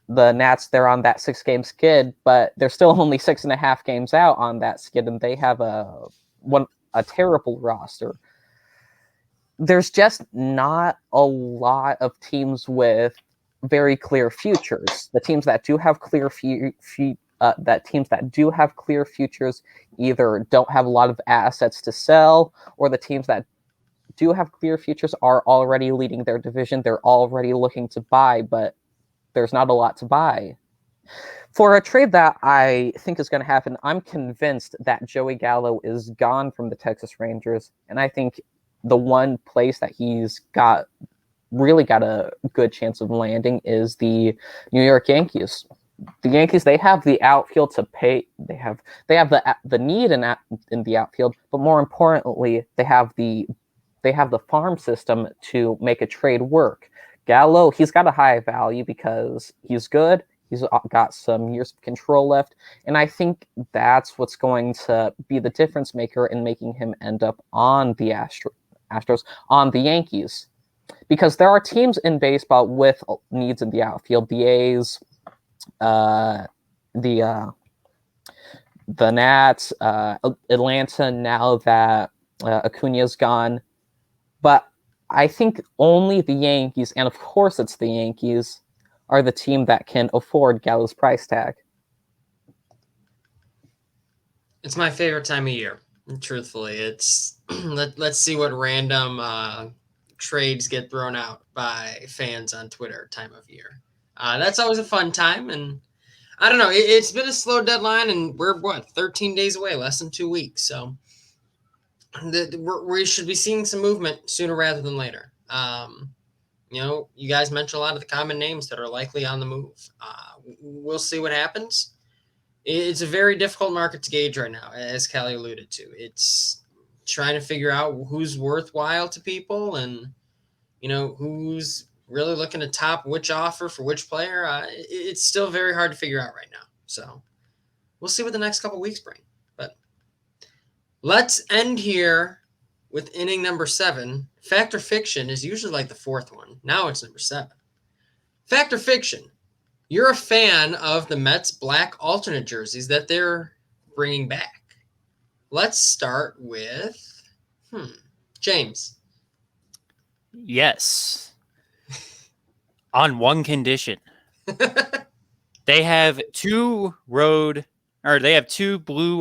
Nats, they're on that 6-game skid, but they're still only 6.5 games out on that skid, and they have a terrible roster. There's just not a lot of teams with very clear futures. The teams that do have clear that teams that do have clear futures either don't have a lot of assets to sell, or the teams that do have clear futures are already leading their division. They're already looking to buy, but there's not a lot to buy. For a trade that I think is going to happen, I'm convinced that Joey Gallo is gone from the Texas Rangers, and I think the one place that he's really got a good chance of landing is the New York Yankees. The Yankees, they have the outfield to pay. They have the need in the outfield, but more importantly, they have the farm system to make a trade work. Gallo, he's got a high value because he's good. He's got some years of control left, and I think that's what's going to be the difference maker in making him end up on the Astros, on the Yankees. Because there are teams in baseball with needs in the outfield. The A's, the Nats, Atlanta, now that Acuna's gone. But I think only the Yankees, and of course it's the Yankees, are the team that can afford Gallo's price tag. It's my favorite time of year. Truthfully, it's let's see what random trades get thrown out by fans on Twitter time of year. That's always a fun time, and I don't know. It's been a slow deadline, and we're 13 days away, less than 2 weeks. So we should be seeing some movement sooner rather than later. You guys mentioned a lot of the common names that are likely on the move. We'll see what happens. It's a very difficult market to gauge right now, as Callie alluded to. It's trying to figure out who's worthwhile to people and, who's really looking to top which offer for which player. It's still very hard to figure out right now. So we'll see what the next couple weeks bring. But let's end here with inning number 7. Fact or fiction is usually like the 4th one. Now it's number 7. Fact or fiction? You're a fan of the Mets black alternate jerseys that they're bringing back. Let's start with James. Yes. On one condition. They have two blue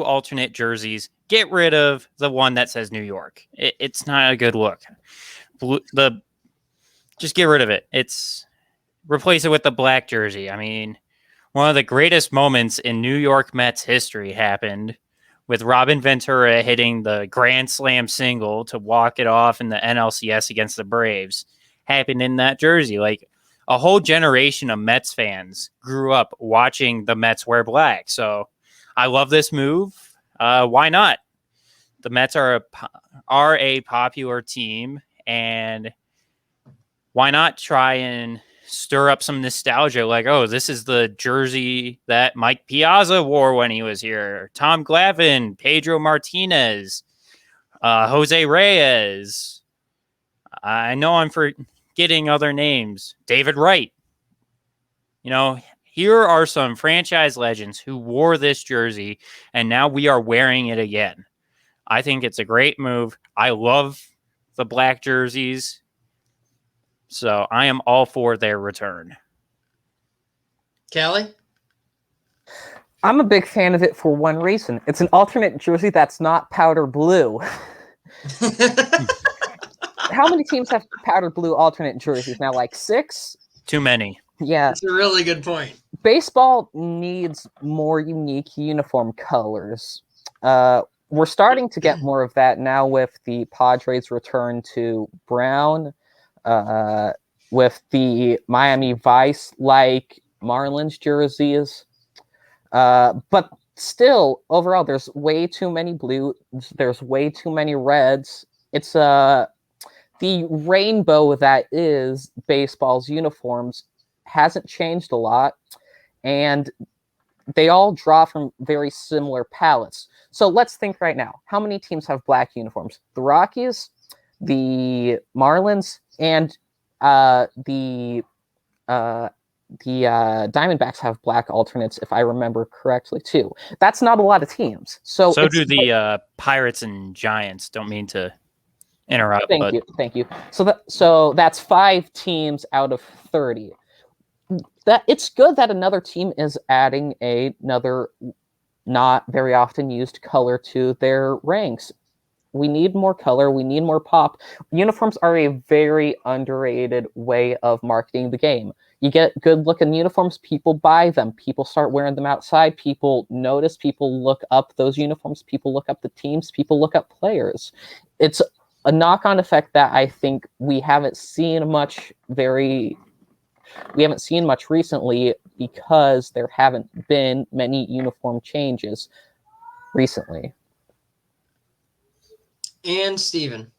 alternate jerseys. Get rid of the one that says New York. It's not a good look. Just get rid of it. Replace it with the black jersey. I mean, one of the greatest moments in New York Mets history happened with Robin Ventura hitting the grand slam single to walk it off in the NLCS against the Braves. Happened in that jersey. Like, a whole generation of Mets fans grew up watching the Mets wear black. So I love this move. Why not? The Mets are a popular team, and why not try and stir up some nostalgia? Like, oh, this is the jersey that Mike Piazza wore when he was here. Tom Glavine, Pedro Martinez, Jose Reyes. I know I'm forgetting other names. David Wright. Here are some franchise legends who wore this jersey, and now we are wearing it again. I think it's a great move. I love the black jerseys. So I am all for their return. Callie? I'm a big fan of it for one reason. It's an alternate jersey that's not powder blue. How many teams have powder blue alternate jerseys now? Like 6? Too many. Yeah. That's a really good point. Baseball needs more unique uniform colors. We're starting to get more of that now with the Padres' return to brown, with the Miami Vice-like Marlins jerseys. But still, overall, there's way too many blues. There's way too many reds. It's the rainbow that is baseball's uniforms hasn't changed a lot, and they all draw from very similar palettes. So let's think right now. How many teams have black uniforms? The Rockies, the Marlins, and the Diamondbacks have black alternates, if I remember correctly, too. That's not a lot of teams. So do the Pirates and Giants. Don't mean to interrupt. Thank you. So that's 5 teams out of 30. that it's good that another team is adding another not very often used color to their ranks. We need more color. We need more pop. Uniforms are a very underrated way of marketing the game. You get good looking uniforms, people buy them. People start wearing them outside. People notice. People look up those uniforms. People look up the teams. People look up players. It's a knock-on effect that I think we haven't seen much recently because there haven't been many uniform changes recently. And Steven.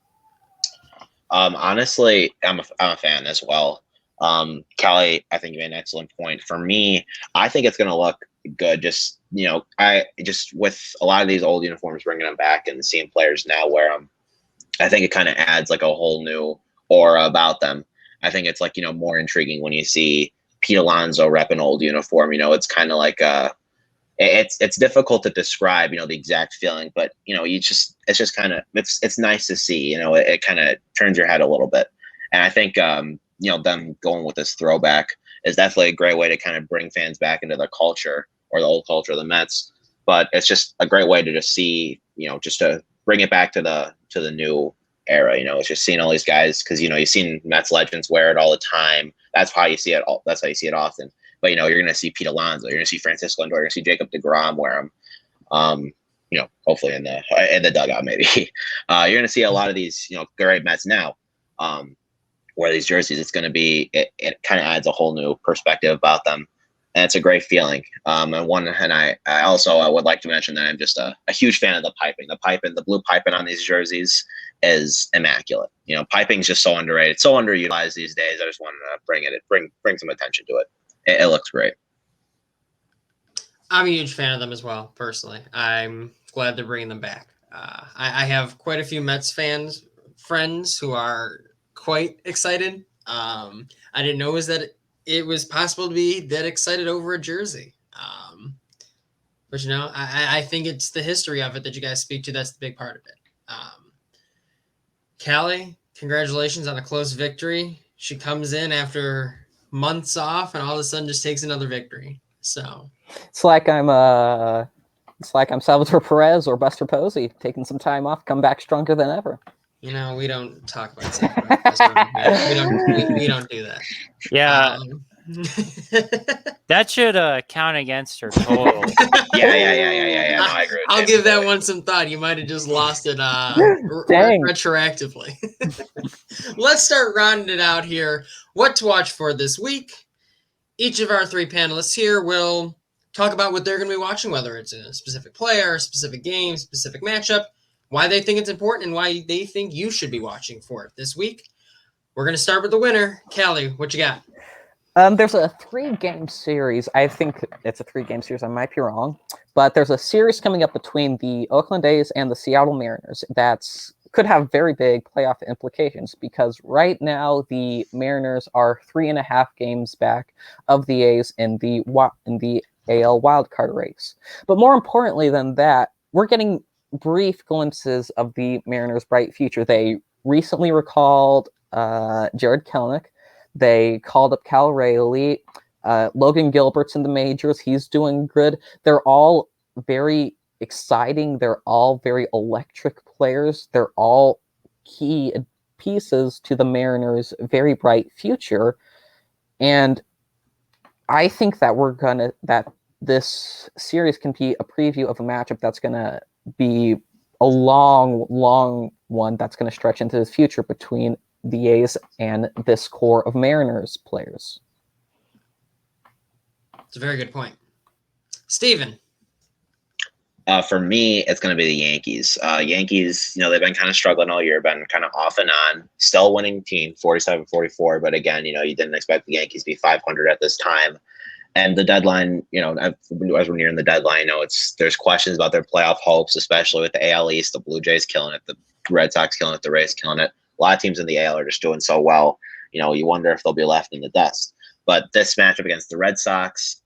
Honestly, I'm a fan as well. Callie, I think you made an excellent point. For me, I think it's going to look good. Just, I just with a lot of these old uniforms, bringing them back and seeing players now wear them, I think it kind of adds like a whole new aura about them. I think it's like, more intriguing when you see Pete Alonso rep an old uniform. It's kind of like it's difficult to describe, the exact feeling, but it's just kind of it's nice to see. It kind of turns your head a little bit, and I think them going with this throwback is definitely a great way to kind of bring fans back into the culture or the old culture of the Mets. But it's just a great way to just see, just to bring it back to the new era. It's just seeing all these guys because you've seen Mets legends wear it all the time. That's how you see it. That's how you see it often. But you're going to see Pete Alonso, you're going to see Francisco Lindor, you're going to see Jacob deGrom wear them. Hopefully in the dugout maybe. You're going to see a lot of these great Mets now wear these jerseys. It's going to be it kind of adds a whole new perspective about them, and it's a great feeling. And I also would like to mention that I'm just a huge fan of the piping. The blue piping on these jerseys is immaculate. Piping is just so underrated, so underutilized these days. I just wanted to bring some attention to it. It looks great. I'm a huge fan of them as well, personally. I'm glad they're bringing them back. I have quite a few Mets friends who are quite excited. I didn't know it was possible to be that excited over a jersey. But I think it's the history of it that you guys speak to. That's the big part of it. Callie, congratulations on a close victory. She comes in after months off and all of a sudden just takes another victory. So it's like I'm Salvatore Perez or Buster Posey, taking some time off, come back stronger than ever. We don't talk about that. we don't do that. Yeah. That should count against her total. Yeah. No, I agree. I'll give that one some thought. You might have just lost it retroactively. Let's start rounding it out here. What to watch for this week. Each of our three panelists here will talk about what they're going to be watching, whether it's a specific player, a specific game, specific matchup, why they think it's important, and why they think you should be watching for it this week. We're going to start with the winner. Callie, what you got? There's a 3-game series. I think it's a 3-game series. I might be wrong. But there's a series coming up between the Oakland A's and the Seattle Mariners that's could have very big playoff implications because right now the Mariners are 3.5 games back of the A's in the AL wildcard race. But more importantly than that, we're getting brief glimpses of the Mariners' bright future. They recently recalled Jared Kelenic. They called up Cal Rayleigh. Logan Gilbert's in the majors. He's doing good. They're all very exciting. They're all very electric players. They're all key pieces to the Mariners' very bright future. And I think that this series can be a preview of a matchup that's going to be a long, long one that's going to stretch into the future between the A's and this core of Mariners players. It's a very good point. Steven. For me, it's going to be the Yankees. Yankees, they've been kind of struggling all year, been kind of off and on, still winning team, 47-44. But again, you didn't expect the Yankees to be 500 at this time. And the deadline, as we're nearing the deadline, there's questions about their playoff hopes, especially with the AL East, the Blue Jays killing it, the Red Sox killing it, the Rays killing it. A lot of teams in the AL are just doing so well. You wonder if they'll be left in the dust. But this matchup against the Red Sox,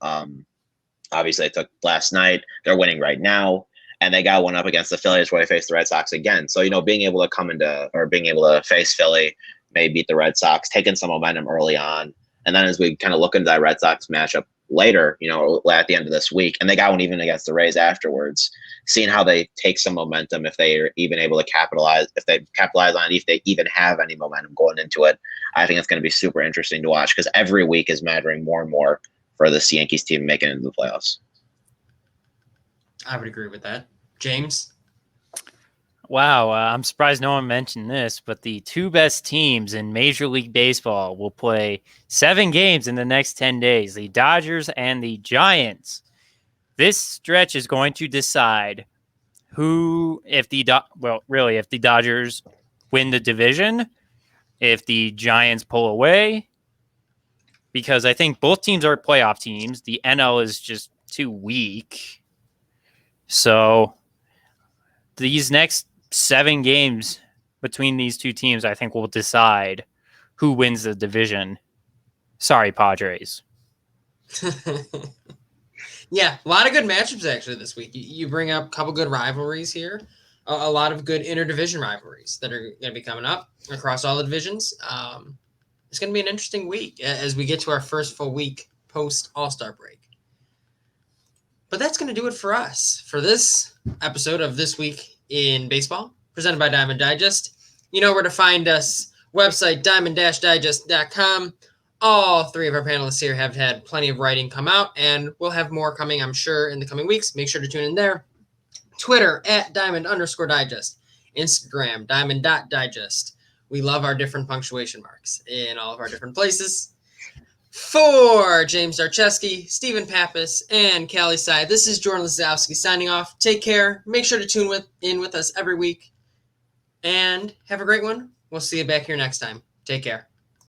obviously they took last night. They're winning right now. And they got one up against the Phillies where they faced the Red Sox again. So, being able to face Philly, maybe beat the Red Sox, taking some momentum early on, And then as we kind of look into that Red Sox matchup later, at the end of this week, and they got one even against the Rays afterwards, seeing how they take some momentum, if they are even able to capitalize on it, if they even have any momentum going into it. I think it's going to be super interesting to watch because every week is mattering more and more for this Yankees team making it into the playoffs. I would agree with that. James? Wow, I'm surprised no one mentioned this, but the two best teams in Major League Baseball will play 7 games in the next 10 days, the Dodgers and the Giants. This stretch is going to decide if the Dodgers win the division, if the Giants pull away, because I think both teams are playoff teams. The NL is just too weak. So these next 7 games between these two teams, I think, will decide who wins the division. Sorry, Padres. Yeah, a lot of good matchups actually this week. You bring up a couple good rivalries here. A lot of good interdivision rivalries that are going to be coming up across all the divisions. It's going to be an interesting week as we get to our first full week post All-Star break. But that's going to do it for us for this episode of This Week in Baseball, presented by Diamond Digest. You know where to find us. Website, diamond-digest.com. All 3 of our panelists here have had plenty of writing come out, and we'll have more coming, I'm sure, in the coming weeks. Make sure to tune in there. Twitter, @diamond_digest. Instagram, diamond.digest. We love our different punctuation marks in all of our different places. For James Darschewski, Steven Pappas, and Callie Tsai, this is Jordan Lazowski signing off. Take care. Make sure to tune in with us every week. And have a great one. We'll see you back here next time. Take care.